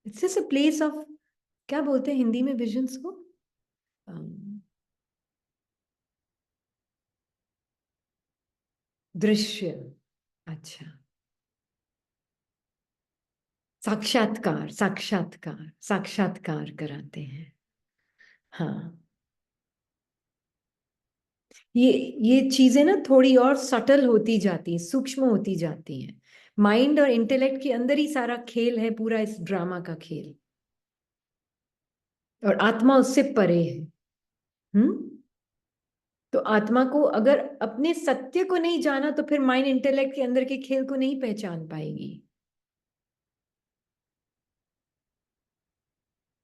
It's just a place of क्या बोलते हैं हिंदी में विजन्स को? दृश्य। अच्छा। साक्षात्कार, साक्षात्कार, साक्षात्कार कराते हैं। हाँ। ये ये चीजें ना थोड़ी और सटल होती जाती हैं, सूक्ष्म होती जाती हैं। माइंड और इंटेलेक्ट के अंदर ही सारा खेल है, पूरा इस ड्रामा का खेल। और आत्मा उससे परे है। हम्म। तो आत्मा को अगर अपने सत्य को नहीं जाना तो फिर माइंड इंटेलेक्ट के अंदर के खेल को नहीं पहचान पाएगी।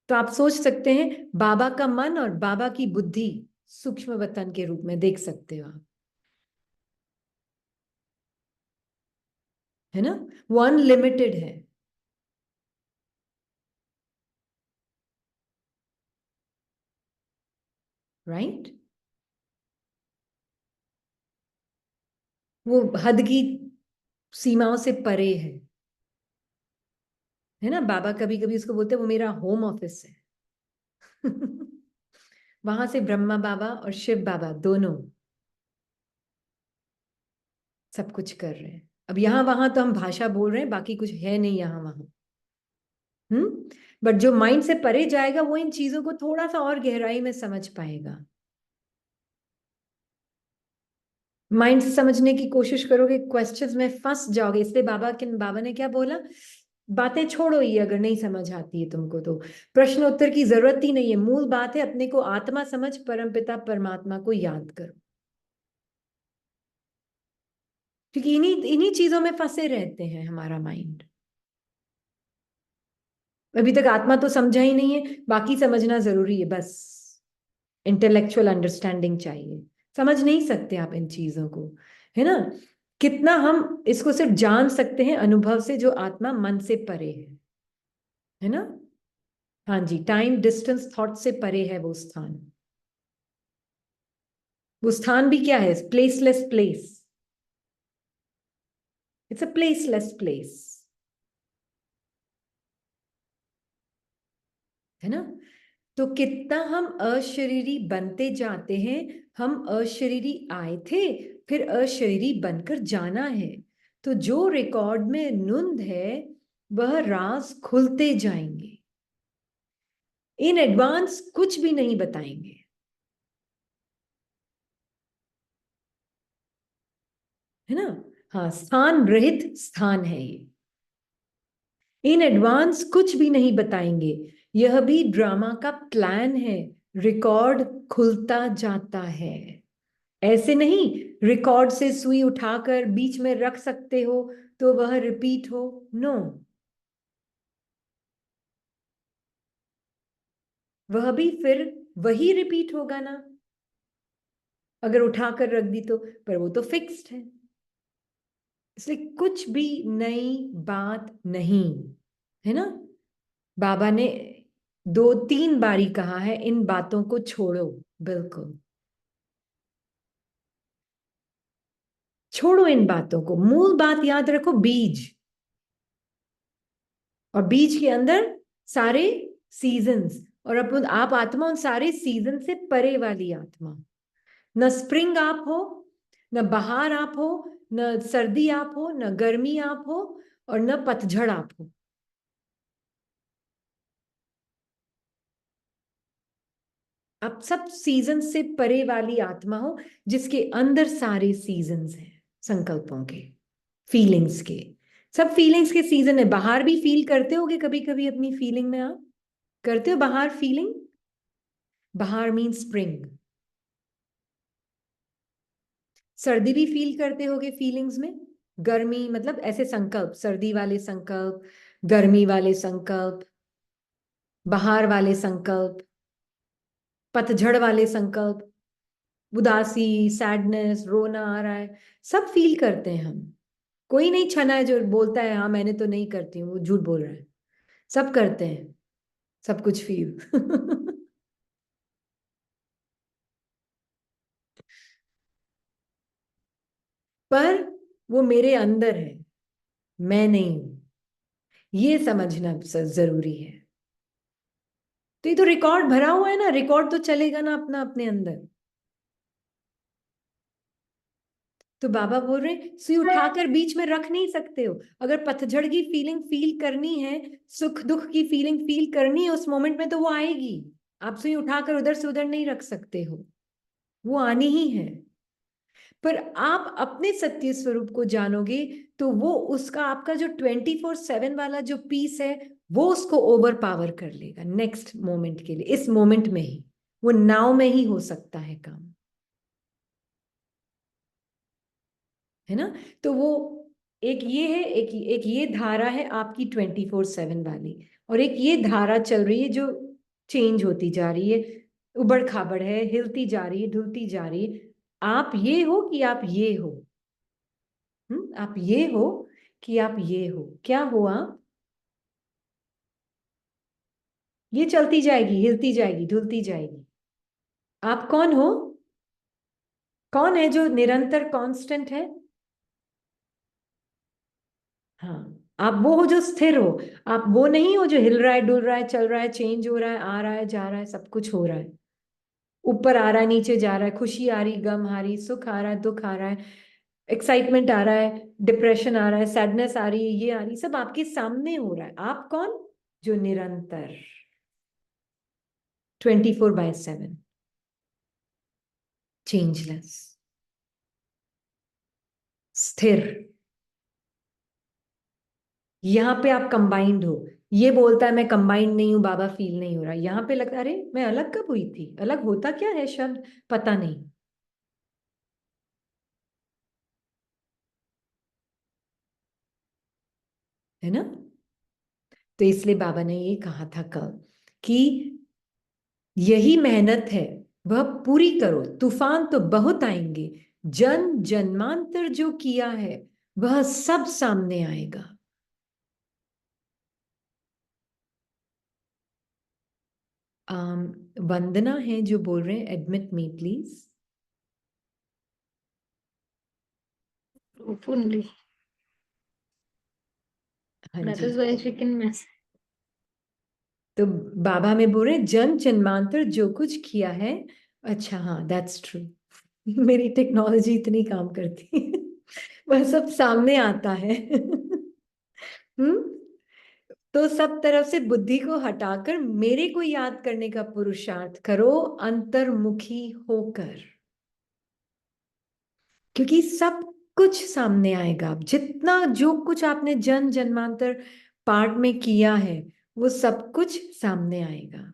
तो आप सोच सकते हैं बाबा का मन और बाबा की बुद्धि सूक्ष्म वतन के रूप में देख सकते हो आप। है ना? वो अनलिमिटेड है। राइट। वो हद की सीमाओं से परे है। है ना? बाबा कभी कभी उसको बोलते हैं वो मेरा होम ऑफिस है। वहां से ब्रह्मा बाबा और शिव बाबा दोनों सब कुछ कर रहे हैं। अब यहाँ वहां तो हम भाषा बोल रहे हैं, बाकी कुछ है नहीं यहाँ वहां। बट जो माइंड से परे जाएगा वो इन चीजों को थोड़ा सा और गहराई में समझ पाएगा। माइंड से समझने की कोशिश करोगे, क्वेश्चंस में फंस जाओगे। इसलिए बाबा ने क्या बोला, बातें छोड़ो, ये अगर नहीं समझ आती है तुमको तो प्रश्न उत्तर की जरूरत ही नहीं है। मूल बात है अपने को आत्मा समझ, परमपिता परमात्मा को याद करो। क्योंकि इन्हीं इन्हीं चीजों में फंसे रहते हैं हमारा माइंड। अभी तक आत्मा तो समझा ही नहीं है, बाकी समझना जरूरी है बस। इंटेलेक्चुअल अंडरस्टैंडिंग चाहिए। समझ नहीं सकते आप इन चीजों को। है ना? कितना हम इसको सिर्फ जान सकते हैं अनुभव से, जो आत्मा मन से परे है ना? हाँ जी, टाइम डिस्टेंस थॉट से परे है वो स्थान। वो स्थान भी क्या है? Placeless place. It's a placeless place. है ना? तो कितना हम अशरीरी बनते जाते हैं। हम अशरीरी आए थे, फिर अशरीरी बनकर जाना है। तो जो रिकॉर्ड में नुंद है वह राज खुलते जाएंगे। इन एडवांस कुछ भी नहीं बताएंगे। है ना? हाँ, स्थान रहित स्थान है ये। इन एडवांस कुछ भी नहीं बताएंगे। यह भी ड्रामा का प्लान है। रिकॉर्ड खुलता जाता है। ऐसे नहीं रिकॉर्ड से सुई उठाकर बीच में रख सकते हो तो वह रिपीट हो। नो। वह भी फिर वही रिपीट होगा ना, अगर उठाकर रख दी तो। पर वो तो फिक्स्ड है। इसलिए कुछ भी नई बात नहीं। है ना? बाबा ने 2-3 बारी कहा है इन बातों को छोड़ो। बिल्कुल छोड़ो इन बातों को। मूल बात याद रखो, बीज। और बीज के अंदर सारे सीजन्स। और अपन आप आत्मा उन सारे सीजन से परे वाली आत्मा। न स्प्रिंग आप हो, न बहार आप हो, न सर्दी आप हो, न गर्मी आप हो, और न पतझड़ आप हो। आप सब सीजन से परे वाली आत्मा हो, जिसके अंदर सारे सीजन्स हैं, संकल्पों के, फीलिंग्स के। सब फीलिंग्स के सीजन है। बाहर भी फील करते होगे कभी कभी अपनी फीलिंग में। आप करते हो बाहर फीलिंग? बाहर मीन स्प्रिंग। सर्दी भी फील करते होगे फीलिंग्स में। गर्मी मतलब ऐसे संकल्प, सर्दी वाले संकल्प, गर्मी वाले संकल्प, बाहर वाले संकल्प, पतझड़ वाले संकल्प, उदासी, सैडनेस, रोना आ रहा है, सब फील करते हैं हम। कोई नहीं छना है जो बोलता है हाँ मैंने तो नहीं करती हूँ, वो झूठ बोल रहा है। सब करते हैं, सब कुछ फील। पर वो मेरे अंदर है, मैं नहीं हूं। ये समझना जरूरी है। तो ये तो रिकॉर्ड भरा हुआ है ना, रिकॉर्ड तो चलेगा ना अपना अपने अंदर। तो बाबा बोल रहे हैं सुई उठाकर बीच में रख नहीं सकते हो। अगर पतझड़ की फीलिंग फील करनी है, सुख दुख की फीलिंग फील करनी है उस मोमेंट में, तो वो आएगी। आप सुई उठाकर उधर से उधर नहीं रख सकते हो, वो आनी ही है। पर आप अपने सत्य स्वरूप को जानोगे तो वो उसका आपका जो 24/7 वाला जो पीस है, वो उसको ओवर पावर कर लेगा नेक्स्ट मोमेंट के लिए, इस मोमेंट में ही। वो नाव में ही हो सकता है काम, है ना। तो वो एक ये है, एक ये धारा है आपकी 24/7 वाली, और एक ये धारा चल रही है जो चेंज होती जा रही है, उबड़ खाबड़ है, हिलती जा रही है, धुलती जा रही है। आप ये हो कि आप ये हो। आप ये हो कि आप ये हो, क्या हो आप? ये चलती जाएगी, हिलती जाएगी, धुलती जाएगी। आप कौन हो? कौन है जो निरंतर कांस्टेंट है? हाँ, आप वो हो जो स्थिर हो। आप वो नहीं हो जो हिल रहा है, डुल रहा है, चल रहा है, चेंज हो रहा है, आ रहा है, जा रहा है, सब कुछ हो रहा है, ऊपर आ रहा है, नीचे जा रहा है, खुशी आ रही, गम आ रही, सुख आ रहा है, दुख आ रहा है, एक्साइटमेंट आ रहा है, डिप्रेशन आ रहा है, सैडनेस आ रही है, ये आ रही, सब आपके सामने हो रहा है। आप कौन? जो निरंतर 24/7, चेंजलेस, स्थिर। यहाँ पे आप कंबाइंड हो। ये बोलता है मैं कंबाइंड नहीं हूं बाबा, फील नहीं हो रहा। यहाँ पे लगता है अरे मैं अलग कब हुई थी, अलग होता क्या है शब्द, पता नहीं, है ना। तो इसलिए बाबा ने ये कहा था कल कि यही मेहनत है, वह पूरी करो। तूफान तो बहुत आएंगे, जन्मांतर जो किया है वह सब सामने आएगा। वंदना है जो बोल रहे हैं, एडमिट मी प्लीज। Openly. हाँ That जी। is why she can mess. तो बाबा में बोल रहे हैं जन्मांतर जो कुछ किया है। अच्छा, हाँ, दैट्स ट्रू। मेरी टेक्नोलॉजी इतनी काम करती है, वह सब सामने आता है। हम्म। तो सब तरफ से बुद्धि को हटाकर मेरे को याद करने का पुरुषार्थ करो, अंतर्मुखी होकर। क्योंकि सब कुछ सामने आएगा। जितना जो कुछ आपने जन्मांतर पार्ट में किया है, वो सब कुछ सामने आएगा।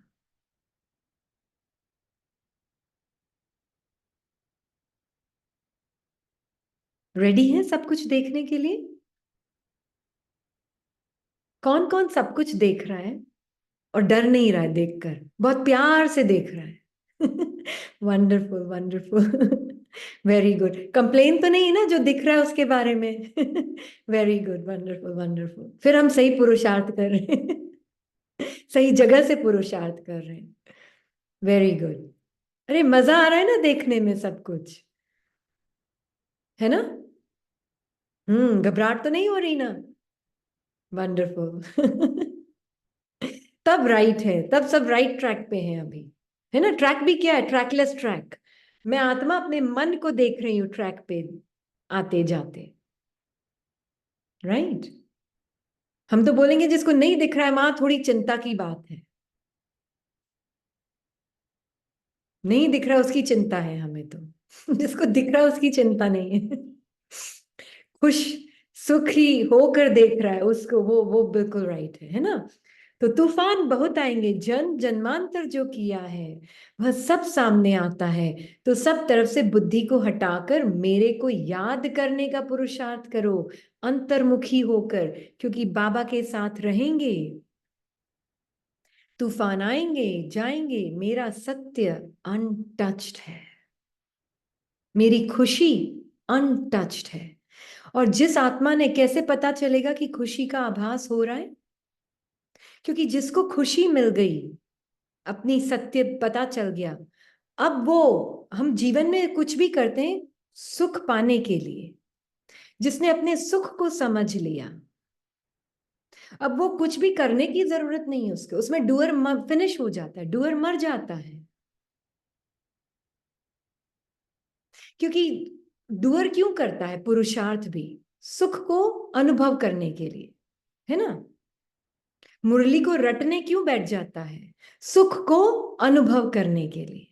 रेडी है सब कुछ देखने के लिए? कौन कौन सब कुछ देख रहा है और डर नहीं रहा है देखकर, बहुत प्यार से देख रहा है? Wonderful, wonderful. Very good. Complain तो नहीं है ना जो दिख रहा है उसके बारे में? Very good, wonderful, wonderful. फिर हम सही पुरुषार्थ कर रहे हैं। सही जगह से पुरुषार्थ कर रहे हैं। Very good. अरे मजा आ रहा है ना देखने में सब कुछ, है ना। घबराहट तो नहीं हो रही ना? वंडरफुल। तब राइट है, तब सब राइट ट्रैक पे हैं अभी, है ना। ट्रैक भी क्या है? Trackless track. मैं आत्मा अपने मन को देख रही हूँ ट्रैक पे आते जाते, राइट। हम तो बोलेंगे जिसको नहीं दिख रहा है वहां थोड़ी चिंता की बात है। नहीं दिख रहा उसकी चिंता है हमें तो। जिसको दिख रहा है उसकी चिंता नहीं है। खुश सुखी होकर देख रहा है उसको, वो बिल्कुल राइट है ना। तो तूफान बहुत आएंगे, जन्मांतर जो किया है वह सब सामने आता है। तो सब तरफ से बुद्धि को हटाकर मेरे को याद करने का पुरुषार्थ करो, अंतर्मुखी होकर, क्योंकि बाबा के साथ रहेंगे। तूफान आएंगे जाएंगे, मेरा सत्य अनटच्ड है, मेरी खुशी अनटच्ड है। और जिस आत्मा ने, कैसे पता चलेगा कि खुशी का आभास हो रहा है? क्योंकि जिसको खुशी मिल गई, अपनी सत्य पता चल गया, अब वो, हम जीवन में कुछ भी करते हैं सुख पाने के लिए। जिसने अपने सुख को समझ लिया, अब वो कुछ भी करने की जरूरत नहीं है उसके, उसमें डूअर फिनिश हो जाता है, डूअर मर जाता है। क्योंकि डूअर क्यों करता है पुरुषार्थ भी? सुख को अनुभव करने के लिए, है ना। मुरली को रटने क्यों बैठ जाता है? सुख को अनुभव करने के लिए।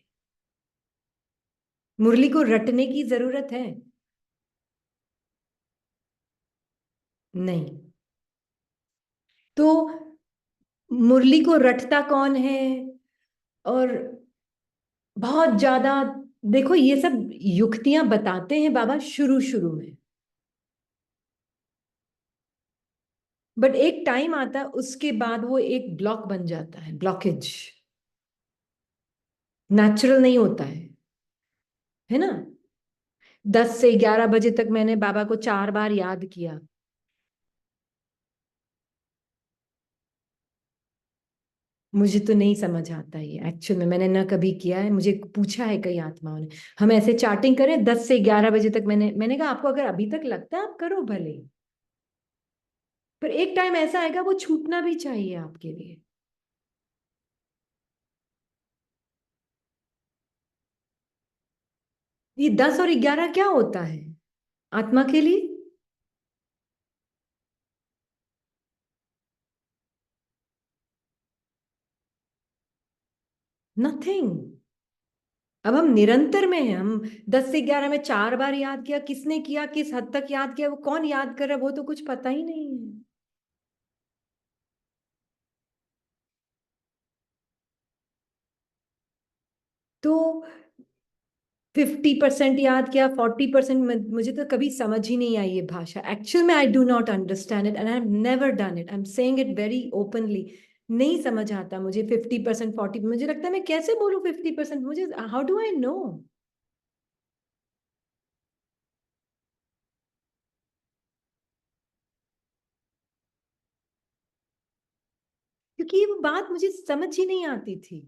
मुरली को रटने की जरूरत है? नहीं। तो मुरली को रटता कौन है? और बहुत ज्यादा, देखो ये सब युक्तियां बताते हैं बाबा शुरू शुरू में, बट एक टाइम आता है उसके बाद वो एक ब्लॉक बन जाता है, ब्लॉकेज। नेचुरल नहीं होता है ना। 10 से 11 बजे तक मैंने बाबा को 4 बार याद किया। मुझे तो नहीं समझ आता ये एक्चुअल में, मैंने ना कभी किया है, मुझे पूछा है कई आत्माओं ने, हम ऐसे चाटिंग करें 10 से 11 बजे तक। मैंने कहा आपको अगर अभी तक लगता है आप करो भले, पर एक टाइम ऐसा आएगा वो छूटना भी चाहिए आपके लिए। ये 10 और 11 क्या होता है आत्मा के लिए? नथिंग। अब हम निरंतर में हैं, हम 10 से 11 में 4 बार याद किया, किसने किया, किस हद तक याद किया, वो कौन याद कर रहा है, वो तो कुछ पता ही नहीं है। तो 50% याद किया, 40%, मुझे तो कभी समझ ही नहीं आई ये भाषा एक्चुअल में। I do not understand it and I have never done it, I am saying it very openly. नहीं समझ आता मुझे 50%, 40, मुझे लगता है मैं कैसे बोलूं 50%, मुझे हाउ डू आई नो? क्योंकि ये वो बात मुझे समझ ही नहीं आती थी।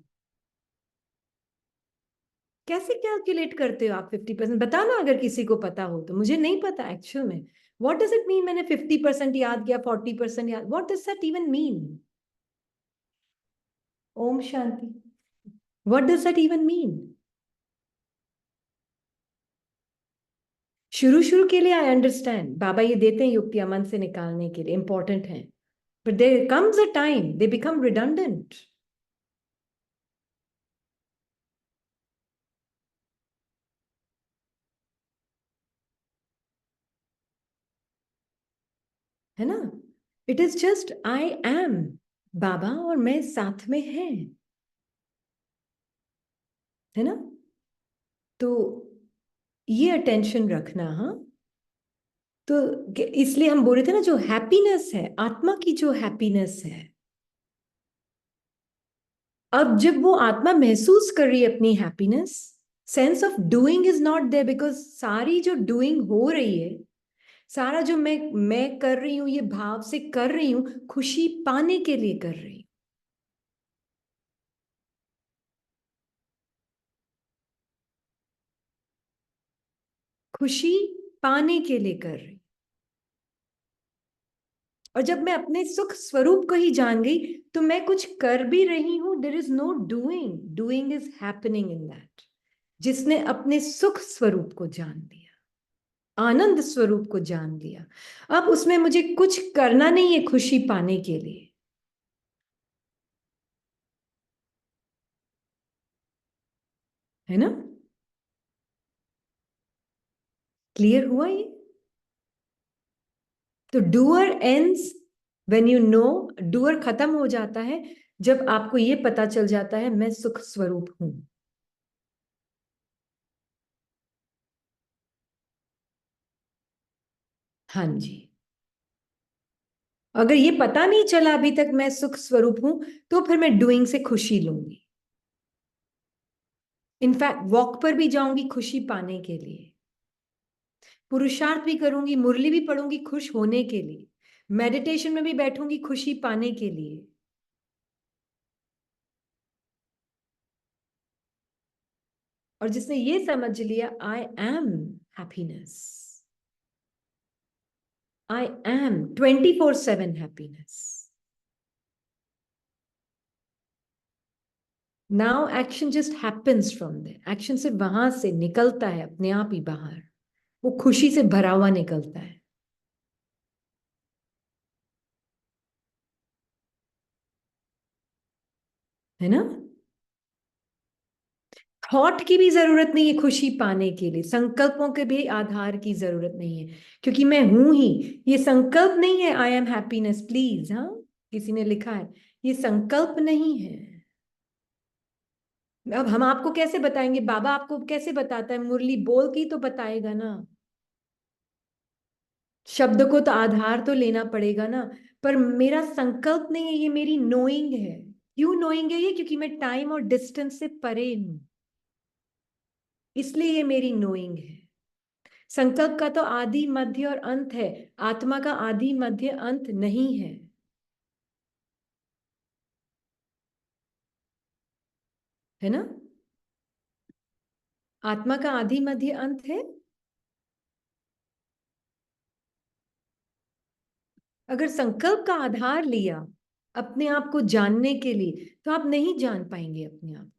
कैसे कैलकुलेट करते हो आप 50%? बताना अगर किसी को पता हो तो, मुझे नहीं पता एक्चुअल में। व्हाट डज इट मीन मैंने 50% याद किया, 40% याद, what does that even mean? ओम शांति। What does that even mean? शुरू शुरू के लिए आई अंडरस्टैंड, बाबा ये देते हैं युक्तियां मन से निकालने के लिए, इंपॉर्टेंट है, but there comes a time they become redundant. है ना। It is just I am, Baba और मैं साथ में हैं, है ना। तो ये अटेंशन रखना, हाँ। तो इसलिए हम बोल रहे थे ना, जो हैप्पीनेस है आत्मा की, जो हैप्पीनेस है, अब जब वो आत्मा महसूस कर रही है अपनी happiness, sense of doing is not there, because सारी जो डूइंग हो रही है, सारा जो मैं कर रही हूं, ये भाव से कर रही हूं, खुशी पाने के लिए कर रही हूं, खुशी पाने के लिए कर रही हूं। और जब मैं अपने सुख स्वरूप को ही जान गई, तो मैं कुछ कर भी रही हूं, there is no doing, doing is happening in that. जिसने अपने सुख स्वरूप को जान लिया, आनंद स्वरूप को जान लिया, अब उसमें मुझे कुछ करना नहीं है खुशी पाने के लिए, है ना। क्लियर हुआ ये? तो doer ends when you know, doer खत्म हो जाता है जब आपको ये पता चल जाता है मैं सुख स्वरूप हूं। हाँ जी। अगर ये पता नहीं चला अभी तक मैं सुख स्वरूप हूं, तो फिर मैं डूइंग से खुशी लूंगी। इनफैक्ट वॉक पर भी जाऊंगी खुशी पाने के लिए, पुरुषार्थ भी करूंगी, मुरली भी पढ़ूंगी खुश होने के लिए, मेडिटेशन में भी बैठूंगी खुशी पाने के लिए। और जिसने ये समझ लिया I am happiness, I am 24/7 happiness, now action just happens from there, action सिर्फ वहां से निकलता है अपने आप ही बाहर, वो खुशी से भरा हुआ निकलता है ना। थॉट की भी जरूरत नहीं है खुशी पाने के लिए, संकल्पों के भी आधार की जरूरत नहीं है, क्योंकि मैं हूं ही। ये संकल्प नहीं है आई एम हैप्पीनेस, प्लीज, हाँ, किसी ने लिखा है, ये संकल्प नहीं है। अब हम आपको कैसे बताएंगे, बाबा आपको कैसे बताता है, मुरली बोल के ही तो बताएगा ना। शब्द को तो आधार तो लेना पड़ेगा ना। पर मेरा संकल्प नहीं है, ये मेरी नोइंग है। क्यों नोइंग है ये, क्योंकि मैं टाइम और डिस्टेंस से परे हूं, इसलिए ये मेरी नोइंग है। संकल्प का तो आदि मध्य और अंत है, आत्मा का आदि मध्य अंत नहीं है, है ना। आत्मा का आदि मध्य अंत है। अगर संकल्प का आधार लिया अपने आप को जानने के लिए, तो आप नहीं जान पाएंगे अपने आप,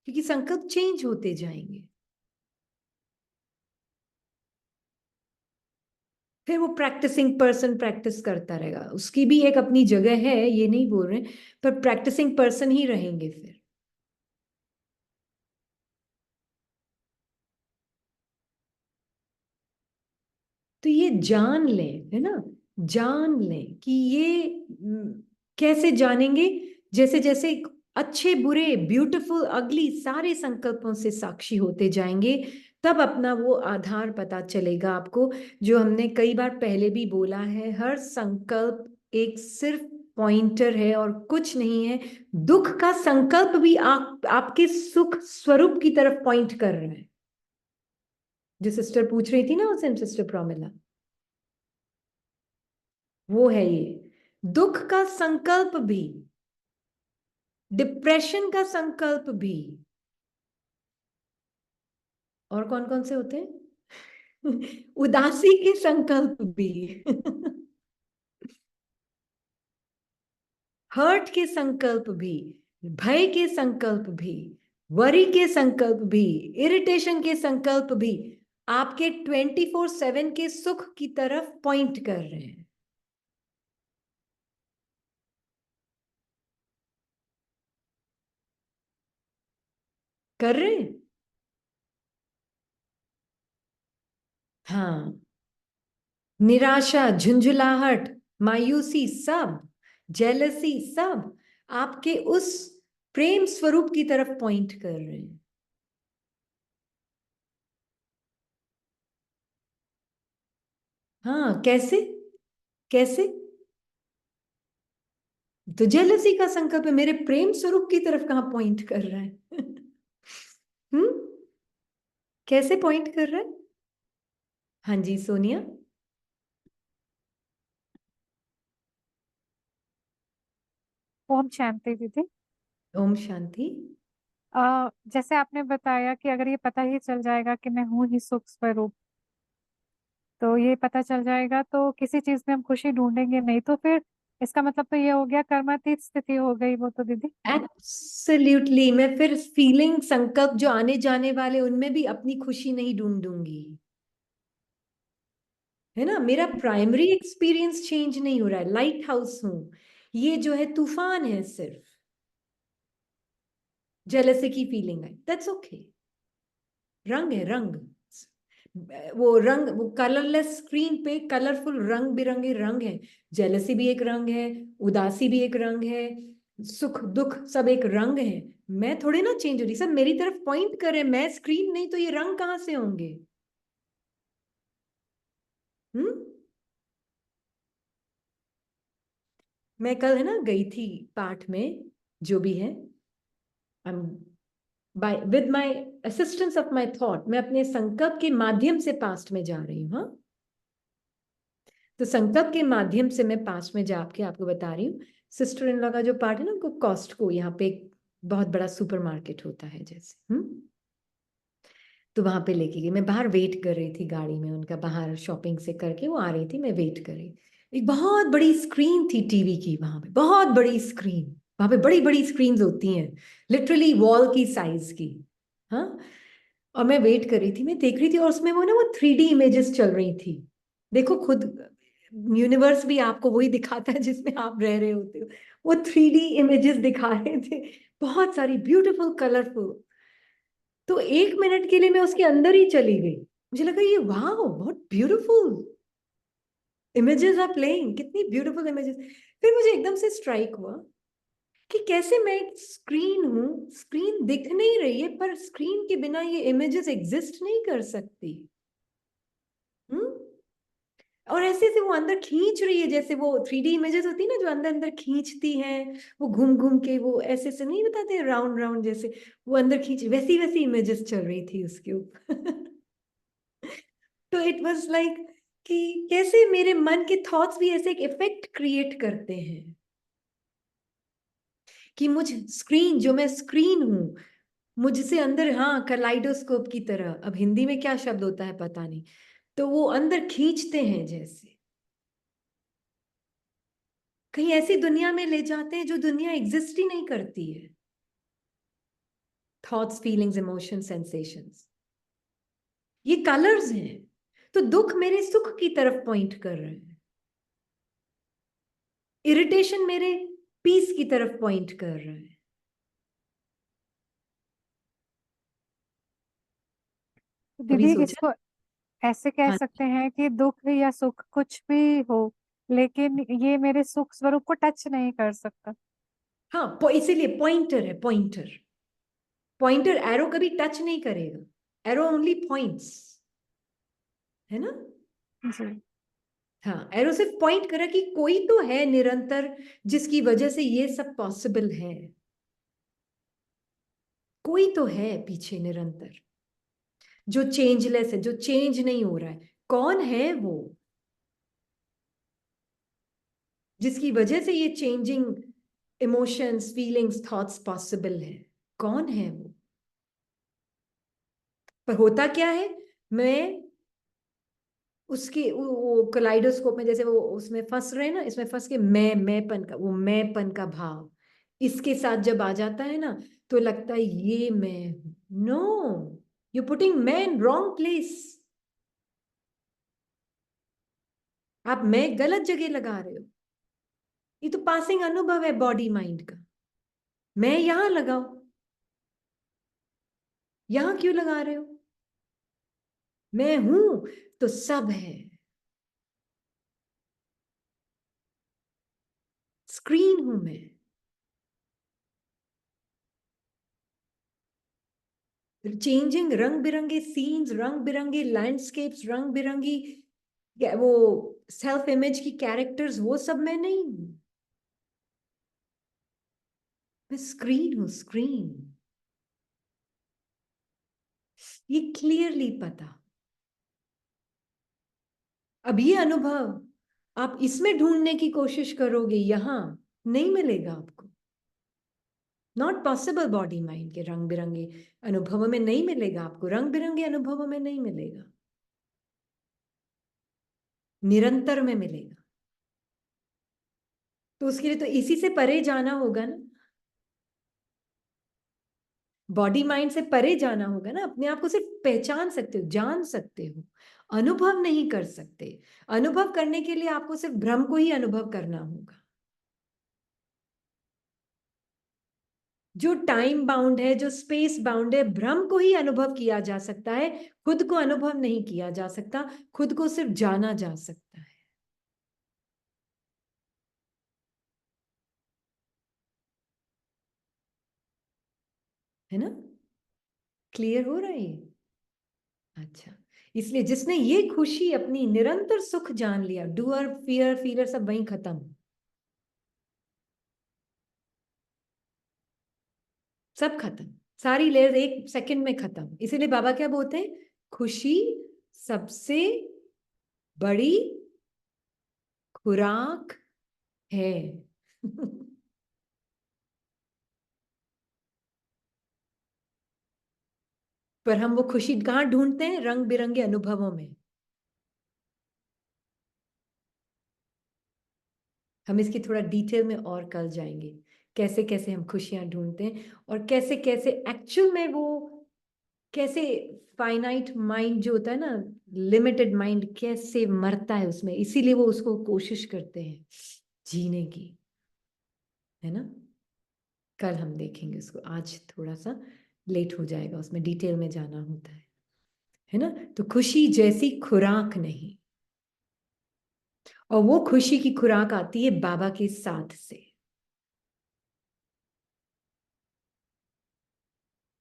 क्योंकि संकल्प चेंज होते जाएंगे। फिर वो प्रैक्टिसिंग पर्सन प्रैक्टिस करता रहेगा, उसकी भी एक अपनी जगह है, ये नहीं बोल रहे, पर प्रैक्टिसिंग पर्सन ही रहेंगे फिर। तो ये जान लें, है ना, जान लें कि ये कैसे जानेंगे, जैसे जैसे अच्छे बुरे ब्यूटीफुल अगली सारे संकल्पों से साक्षी होते जाएंगे, तब अपना वो आधार पता चलेगा आपको। जो हमने कई बार पहले भी बोला है, हर संकल्प एक सिर्फ पॉइंटर है और कुछ नहीं है। दुख का संकल्प भी आपके सुख स्वरूप की तरफ पॉइंट कर रहे हैं। जो सिस्टर पूछ रही थी ना उस दिन, सिस्टर प्रोमिला, वो है ये। दुख का संकल्प भी, डिप्रेशन का संकल्प भी, और कौन कौन से होते हैं उदासी के संकल्प भी हर्ट के संकल्प भी, भय के संकल्प भी, वरी के संकल्प भी, इरिटेशन के संकल्प भी आपके 24/7 के सुख की तरफ पॉइंट कर रहे हैं। कर रहे हैं, हाँ। निराशा, झुंझुलाहट, मायूसी, सब जेलसी, सब आपके उस प्रेम स्वरूप की तरफ पॉइंट कर रहे हैं। हाँ, कैसे, कैसे? तो जेलसी का संकल्प है, मेरे प्रेम स्वरूप की तरफ कहाँ पॉइंट कर रहा है हम्म, कैसे पॉइंट कर रहा है? हाँ जी सोनिया। ओम शांति दीदी। ओम शांति। जैसे आपने बताया कि अगर ये पता ही चल जाएगा कि मैं हूँ ही सुख स्वरूप, तो ये पता चल जाएगा तो किसी चीज में हम खुशी ढूंढेंगे नहीं, तो फिर इसका मतलब तो ये हो गया कर्मातीत स्थिति हो गई वो तो दीदी। एब्सोल्युटली, मैं फिर फीलिंग संकल्प जो आने जाने वाले उनमें भी अपनी खुशी नहीं ढूंढूंगी, है ना। मेरा प्राइमरी एक्सपीरियंस चेंज नहीं हो रहा है, लाइट हाउस हूं, ये जो है तूफान है सिर्फ, जेलसी की फीलिंग है, दैट्स ओके। रंग है, रंग, वो रंग, वो कलरलेस स्क्रीन पे कलरफुल रंग बिरंगे रंग है। जेलसी भी एक रंग है, उदासी भी एक रंग है, सुख दुख सब एक रंग है। मैं थोड़ी ना चेंज हो रही, सब मेरी तरफ पॉइंट कर रहे हैं, मैं स्क्रीन नहीं तो ये रंग कहाँ से होंगे? हम्म। मैं कल, है ना, गई थी पाठ में, जो भी है, by with my assistance of my thought, मैं अपने संकल्प के माध्यम से पास्ट में जा रही हूँ, हाँ। तो संकल्प के माध्यम से मैं पास्ट में जाके आपको बता रही हूँ। सिस्टर इन लॉ का जो पार्ट है ना, उनको कॉस्ट को यहाँ पे एक बहुत बड़ा सुपरमार्केट होता है जैसे, तो वहां पे लेके गई, मैं बाहर वेट कर रही थी गाड़ी में उनका, बाहर शॉपिंग से करके वो आ रही थी, मैं वेट कर रही। एक बहुत बड़ी स्क्रीन थी टीवी की वहां पे, बहुत बड़ी स्क्रीन वहां पे बड़ी बड़ी स्क्रीन्स होती हैं, लिटरली वॉल की साइज की। हाँ, और मैं वेट कर रही थी, मैं देख रही थी, और उसमें वो ना वो 3D इमेजेस चल रही थी। देखो खुद यूनिवर्स भी आपको वही दिखाता है जिसमें आप रह रहे होते हो। वो 3D इमेजेस दिखा रहे थे, बहुत सारी ब्यूटीफुल कलरफुल। तो 1 मिनट के लिए मैं उसके अंदर ही चली गई। मुझे लगा ये वाह, बहुत ब्यूटीफुल इमेजेस आर प्लेइंग, कितनी ब्यूटीफुल इमेजेस। फिर मुझे एकदम से स्ट्राइक हुआ कि कैसे मैं एक स्क्रीन हूं, स्क्रीन दिख नहीं रही है, पर स्क्रीन के बिना ये इमेजेस एग्जिस्ट नहीं कर सकती। हम्म। और ऐसे से वो अंदर खींच रही है, जैसे वो 3D इमेजेस होती है ना, जो अंदर अंदर खींचती हैं, वो घूम घूम के, वो ऐसे से नहीं बताते राउंड राउंड जैसे, वो अंदर खींच, वैसी वैसी इमेजेस चल रही थी उसके ऊपर। तो इट वाज लाइक कि कैसे मेरे मन के थॉट्स भी ऐसे एक इफेक्ट क्रिएट करते हैं कि मुझ स्क्रीन, जो मैं स्क्रीन हूं, मुझसे अंदर, हाँ, कलाइडोस्कोप की तरह, अब हिंदी में क्या शब्द होता है पता नहीं, तो वो अंदर खींचते हैं, जैसे कहीं ऐसी दुनिया में ले जाते हैं जो दुनिया एग्जिस्ट ही नहीं करती है। थॉट्स, फीलिंग्स, इमोशन, सेंसेशंस, ये कलर्स हैं। तो दुख मेरे सुख की तरफ पॉइंट कर रहे हैं, इरिटेशन मेरे पीस की तरफ पॉइंट कर रहा है। कभी दीदी सोचा? इसको ऐसे कह हाँ। सकते हैं कि दुख या सुख कुछ भी हो, लेकिन ये मेरे सुख स्वरूप को टच नहीं कर सकता। हाँ, इसीलिए पॉइंटर है, पॉइंटर। पॉइंटर एरो कभी टच नहीं करेगा, एरो ओनली पॉइंट्स, है ना। जी। हाँ, एरो सिर्फ पॉइंट करा कि कोई तो है निरंतर, जिसकी वजह से ये सब पॉसिबल है। कोई तो है पीछे निरंतर, जो चेंजलेस है, जो चेंज नहीं हो रहा है। कौन है वो, जिसकी वजह से ये changing emotions, feelings, thoughts possible है? कौन है वो? पर होता क्या है, मैं उसके वो कलाइडोस्कोप में, जैसे वो उसमें फंस रहे हैं ना, इसमें फंस के मैंपन का, वो मैंपन का भाव इसके साथ जब आ जाता है ना, तो लगता है ये मैं। नो, यू पुटिंग मैं इन रॉन्ग प्लेस। आप मैं गलत जगह लगा रहे हो। ये तो पासिंग अनुभव है बॉडी माइंड का। मैं यहां लगाओ, यहां क्यों लगा रहे हो? मैं हूं तो सब है। स्क्रीन हूं मैं। चेंजिंग रंग बिरंगे सीन्स, रंग बिरंगे लैंडस्केप्स, रंग बिरंगी वो सेल्फ इमेज की कैरेक्टर्स, वो सब मैं नहीं हूं। मैं स्क्रीन हूं, स्क्रीन। ये क्लियरली पता। अब ये अनुभव आप इसमें ढूंढने की कोशिश करोगे, यहां नहीं मिलेगा आपको। नॉट पॉसिबल, बॉडी माइंड के रंग बिरंगे अनुभवों में नहीं मिलेगा आपको, रंग बिरंगे अनुभवों में नहीं मिलेगा, निरंतर में मिलेगा। तो उसके लिए तो इसी से परे जाना होगा ना, बॉडी माइंड से परे जाना होगा ना। अपने आप को सिर्फ पहचान सकते हो, जान सकते हो, अनुभव नहीं कर सकते। अनुभव करने के लिए आपको सिर्फ भ्रम को ही अनुभव करना होगा, जो टाइम बाउंड है, जो स्पेस बाउंड है। भ्रम को ही अनुभव किया जा सकता है, खुद को अनुभव नहीं किया जा सकता, खुद को सिर्फ जाना जा सकता है ना। क्लियर हो रहा है ये? अच्छा, इसलिए जिसने ये खुशी, अपनी निरंतर सुख जान लिया, डूअर, फियर, फीलर सब वहीं खत्म, सब खत्म। सारी लेयर्स 1 सेकंड में खत्म। इसीलिए बाबा क्या बोलते हैं, खुशी सबसे बड़ी खुराक है। पर हम वो खुशी कहाँ ढूंढते हैं? रंग बिरंगे अनुभवों में। हम इसकी थोड़ा डिटेल में और कल जाएंगे कैसे कैसे हम खुशियां ढूंढते हैं और कैसे कैसे एक्चुअल में वो, कैसे फाइनाइट माइंड जो होता है ना, लिमिटेड माइंड कैसे मरता है उसमें, इसीलिए वो उसको कोशिश करते हैं जीने की, है ना। कल हम देखेंगे उसको, आज थोड़ा सा लेट हो जाएगा, उसमें डिटेल में जाना होता है ना। तो खुशी जैसी खुराक नहीं, और वो खुशी की खुराक आती है बाबा के साथ से,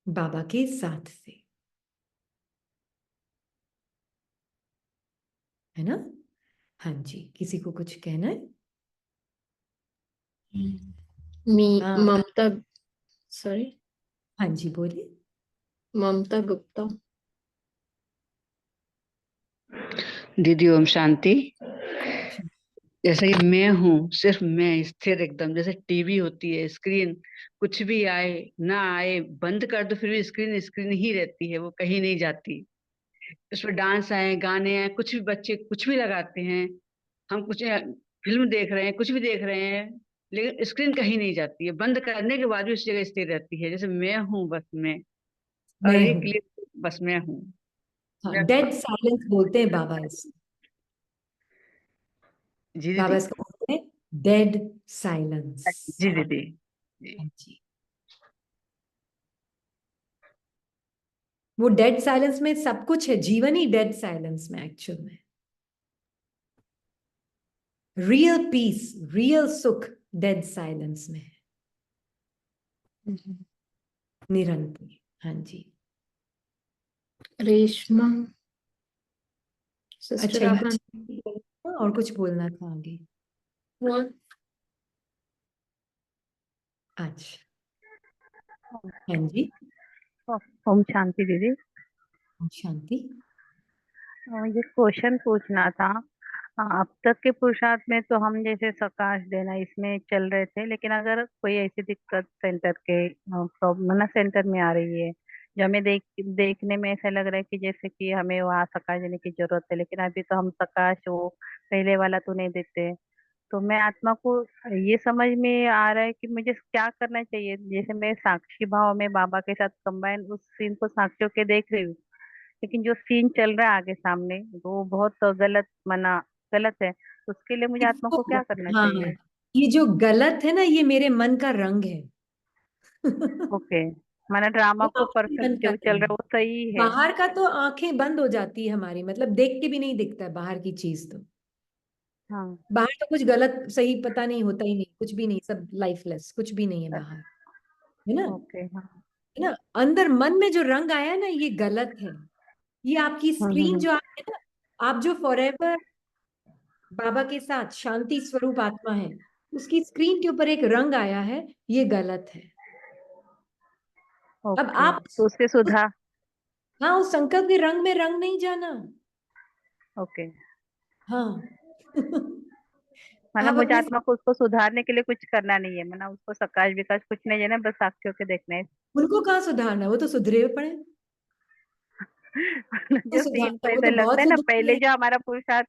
बाबा के साथ से, है ना। हाँ जी, किसी को कुछ कहना है? मी हाँ ममता, सॉरी, हाँ जी बोलिए। ममता गुप्ता। दीदी ओम शांति। जैसे कि मैं हूँ, सिर्फ मैं स्थिर एकदम, जैसे टीवी होती है स्क्रीन, कुछ भी आए ना आए, बंद कर दो फिर भी स्क्रीन स्क्रीन ही रहती है, वो कहीं नहीं जाती। उसमें डांस आए, गाने आए, कुछ भी बच्चे कुछ भी लगाते हैं, हम कुछ फिल्म देख रहे हैं, कुछ भी देख रहे हैं, लेकिन स्क्रीन कहीं नहीं जाती है, बंद करने के बाद भी उस जगह स्थिर रहती है। जैसे मैं हूँ, बस मैं, और मैं ये हूँ। क्लियर, बस मैं हूँ। हाँ, मैं डेड साइलेंस बोलते हैं बाबा इसको। जी बाबा दीदी। इसको बोलते हैं डेड साइलेंस। जी दीदी। जी। जी, वो डेड साइलेंस में सब कुछ है, जीवन ही डेड साइलेंस में एक्चुअल में। रियल पीस, रियल सुख डेड साइलेंस में है, निरंतर। हाँ जी। रेशमा अच्छा, सिस्टर, यहाँ आपने और कुछ बोलना था आगे? अच्छा, हाँ जी। ओम शांति दीदी। शांति। ये क्वेश्चन पूछना था। अब तक के पुरुषार्थ में तो हम जैसे प्रकाश देना इसमें चल रहे थे, लेकिन अगर कोई ऐसी दिक्कत सेंटर के प्रॉब्लम ना सेंटर में आ रही है, जो हमें देखने में ऐसा लग रहा है कि जैसे कि हमें वहाँ प्रकाश देने की जरूरत है, लेकिन अभी तो हम प्रकाश वो पहले वाला तो नहीं देते। तो मैं आत्मा को ये समझ में आ रहा है कि मुझे क्या करना चाहिए। जैसे मैं साक्षी भाव में बाबा के साथ कंबाइन उस सीन को साक्षियों के देख रही हूँ, लेकिन जो सीन चल रहा है आगे सामने वो बहुत गलत मना गलत है। तो उसके लिए मुझे आत्मा को क्या करना हाँ, चाहिए? ये जो गलत है ना, ये मेरे मन का रंग है। ओके, माना ड्रामा ये को आपके परफेक्ट मन का जो चल रंग रहा है। है वो सही है। बाहर का तो आंखें बंद हो जाती है हमारी, मतलब देख के भी नहीं दिखता है बाहर की चीज तो। हाँ। बाहर तो कुछ गलत सही पता नहीं, होता ही नहीं, कुछ भी नहीं, सब लाइफलेस, कुछ भी नहीं है बाहर, है ना। ओके। हाँ। है ना। अंदर मन में जो रंग आया ना, ये गलत है। ये आपकी स्क्रीन हम्म। जो आप है ना, आप जो फॉरएवर बाबा के साथ शांति स्वरूप आत्मा है, उसकी स्क्रीन के ऊपर एक रंग आया है, ये गलत है। अब ओके, आप तो उसके उस, सुधार। हाँ, उस संकल्प के रंग में रंग नहीं जाना। ओके, हाँ। माना आप मुझे अपने, आत्मा को उसको सुधारने के लिए कुछ करना नहीं है, माना उसको सकाश विकास कुछ नहीं है ना, बस साक्षियों के देखना है। उनको कहाँ सुधारना है, वो तो सुधरे हुए पड़े हैं। वो जो सीन को सुधारना, वो ऐसा तो लगता बहुत है ना, सुधरे हुए हैं।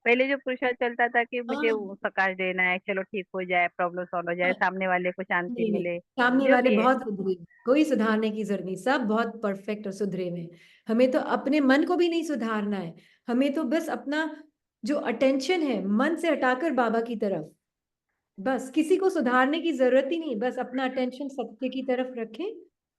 पहले जो पुरुषार्थ चलता था कि मुझे हाँ, वो प्रकाश देना है, चलो ठीक हो जाए, प्रॉब्लम सॉल्व हो जाए, हाँ, सामने वाले को शांति नहीं नहीं, मिले, सामने जो वाले भी है। बहुत सुधरे हैं, कोई सुधारने की जरूरत नहीं, सब बहुत परफेक्ट और सुधरे हुए हैं। हमें तो अपने मन को भी नहीं सुधारना है, हमें तो बस अपना जो अटेंशन है मन से हटाकर बाबा की तरफ, बस किसी को सुधारने की जरूरत ही नहीं, बस अपना अटेंशन सत्य की तरफ रखें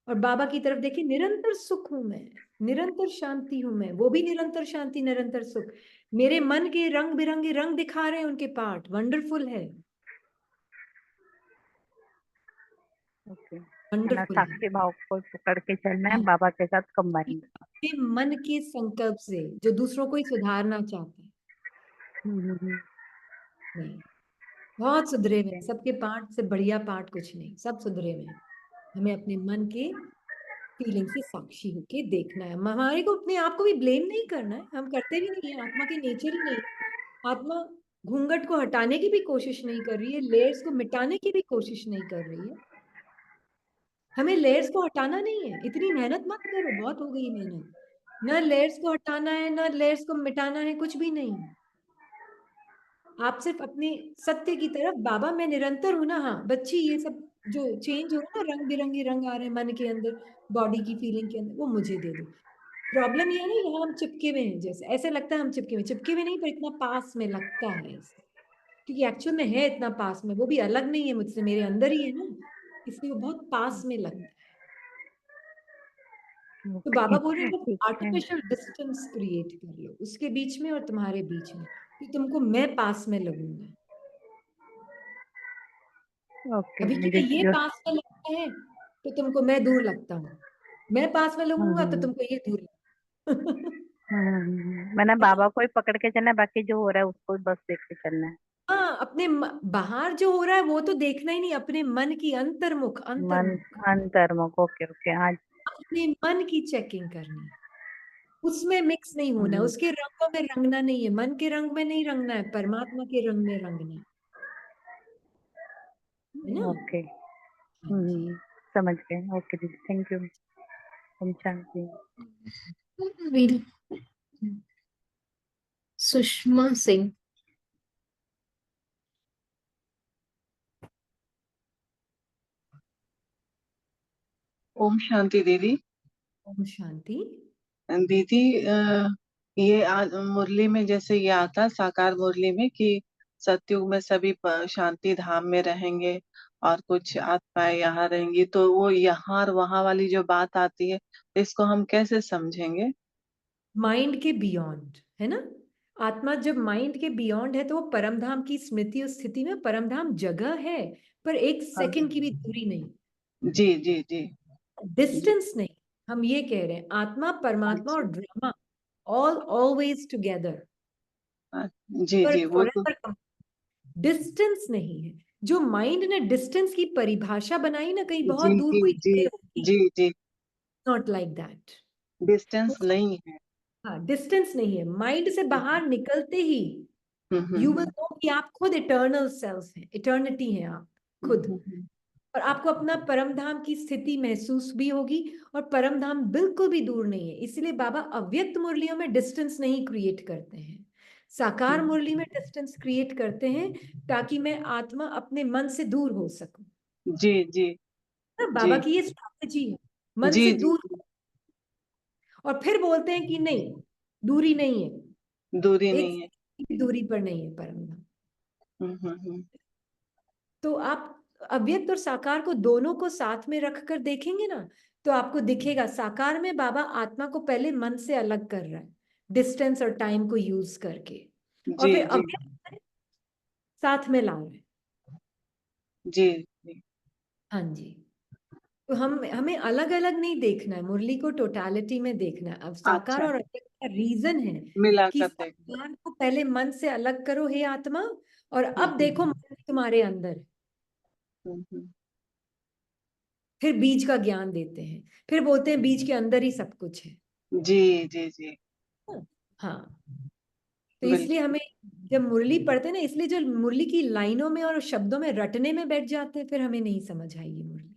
और बाबा की तरफ देखें। निरंतर सुख हूं मैं, निरंतर शांति हूं मैं, वो भी निरंतर शांति निरंतर सुख। मेरे मन के रंग बिरंगे रंग दिखा रहे हैं, उनके पार्ट वंडरफुल है, ओके, माना वंडरफुल है। साक्षी भाव को पकड़ के चलना है हाँ, बाबा के साथ कंबाइन। अपने मन के संकल्प से जो दूसरों को ही सुधारना चाहते हैं, नहीं, बहुत सुधरे हुए हैं, सबके पार्ट से बढ़िया पार्ट कुछ नहीं, सब सुधरे हुए हैं। हमें अपने मन के फीलिंग से साक्षी होके देखना है, हमारे को अपने आप को भी ब्लेम नहीं करना है, हम करते भी नहीं है, आत्मा के नेचर ही नहीं है। आत्मा घूंघट को हटाने की भी कोशिश नहीं कर रही है, लेयर्स को मिटाने की भी कोशिश नहीं कर रही है। हमें लेयर्स को हटाना नहीं है, इतनी मेहनत मत करो, बहुत हो गई मेहनत। न लेयर्स को हटाना है, न लेयर्स को मिटाना है, कुछ भी नहीं। आप सिर्फ अपने सत्य की तरफ, बाबा मैं निरंतर हूं ना, हाँ बच्ची ये सब जो चेंज हो रहा है ना, रंग बिरंगे रंग आ रहे हैं मन के अंदर, बॉडी की फीलिंग के अंदर, वो मुझे दे दो। प्रॉब्लम ये है ना, यहाँ हम चिपके हुए हैं, जैसे ऐसे लगता है हम चिपके हुए नहीं, पर इतना पास में लगता है ऐसे, क्योंकि एक्चुअल में है इतना पास में, वो भी अलग नहीं है मुझसे, मेरे अंदर ही है ना, इसलिए वो बहुत पास में लगता है। तो बाबा बोल रहे हैं ठीक है। आर्टिफिशियल डिस्टेंस क्रिएट कर लो उसके बीच में और तुम्हारे बीच में, तो तुमको मैं पास में लगूंगा। ओके, अभी क्या ये जो पास में लगता है तो तुमको मैं दूर लगता हूँ, मैं पास में लगूंगा तो तुमको ये दूर लगता मैंने है ना। बाबा को ही पकड़ के चलना है, बाकी जो हो रहा है उसको बस देख के चलना है। हाँ, अपने बाहर जो हो रहा है वो तो देखना ही नहीं, अपने मन की अंतर्मुख मन अंतर्मुख अंतर्मुख, ओके ओके, आज। अपने मन की चेकिंग करनी, उसमें मिक्स नहीं होना, हम्म, उसके रंगों में रंगना नहीं है, मन के रंग में नहीं रंगना है, परमात्मा के रंग में रंगना है ना। ओके। हाँ जी। समझ गए। ओके दीदी, थैंक यू। ओम शांति। वील सुषमा सिंह। ओम शांति दीदी। ओम शांति। दीदी ये आज मुरली में जैसे ये आता साकार मुरली में कि सतयुग में सभी शांति धाम में रहेंगे और कुछ आत्माएं यहाँ रहेंगी, तो वो यहाँ और वहाँ वाली जो बात आती है, इसको हम कैसे समझेंगे? माइंड के बियॉन्ड है ना, आत्मा जब माइंड के बियॉन्ड है तो वो परमधाम की स्मृति और स्थिति में, परमधाम जगह है पर एक सेकंड की भी दूरी नहीं, जी जी जी जी। डिस्टेंस नहीं। हम ये कह रहे हैं आत्मा परमात्मा और अच्छा। ड्रामा ऑल ऑलवेज टुगेदर, जी पर जी, वो तो। फॉरएवर डिस्टेंस नहीं है। जो माइंड ने डिस्टेंस की परिभाषा बनाई ना, कहीं बहुत जी दूर जी कोई जी जगह होगी, जी जी। Not like that. डिस्टेंस नहीं है। हाँ, डिस्टेंस नहीं है, माइंड से बाहर निकलते ही यू विल हम्म। नो कि आप खुद इटर्नल सेल्फ हैं, इटर्निटी हैं आप खुद, हम्म। और आपको अपना परम धाम की स्थिति महसूस भी होगी, और परम धाम बिल्कुल भी दूर नहीं है। इसलिए बाबा अव्यक्त मुरलियों में डिस्टेंस नहीं क्रिएट करते हैं, साकार मुरली में डिस्टेंस क्रिएट करते हैं, ताकि मैं आत्मा अपने मन से दूर हो सकूं जी जी ना। बाबा जी की ये स्ट्रैटेजी है, मन जी से जी। दूर, और फिर बोलते हैं कि नहीं, दूरी नहीं है, दूरी एक नहीं है। सेकंड की दूरी पर नहीं है परम धाम। हम्म। तो आप अव्यक्त और साकार को दोनों को साथ में रखकर देखेंगे ना, तो आपको दिखेगा साकार में बाबा आत्मा को पहले मन से अलग कर रहा है, डिस्टेंस और टाइम को यूज करके, और जी फिर जी अव्यक्त में साथ में ला रहे हैं। जी जी। हाँ जी। तो हमें अलग अलग नहीं देखना है, मुरली को टोटालिटी में देखना है। अब साकार अच्छा, और अव्यक्त का रीजन है कि मिलाकर देखना। साकार को पहले मन से अलग करो हे आत्मा, और अब देखो हम्म। मन तुम्हारे अंदर है। हम्म। फिर बीज का ज्ञान देते हैं, फिर बोलते हैं बीज के अंदर ही सब कुछ है। जी जी जी। हाँ, तो इसलिए बिल्कुल। हमें जब मुरली पढ़ते हैं ना, इसलिए जो मुरली की लाइनों में और शब्दों में रटने में बैठ जाते हैं, फिर हमें नहीं समझ आएगी मुरली।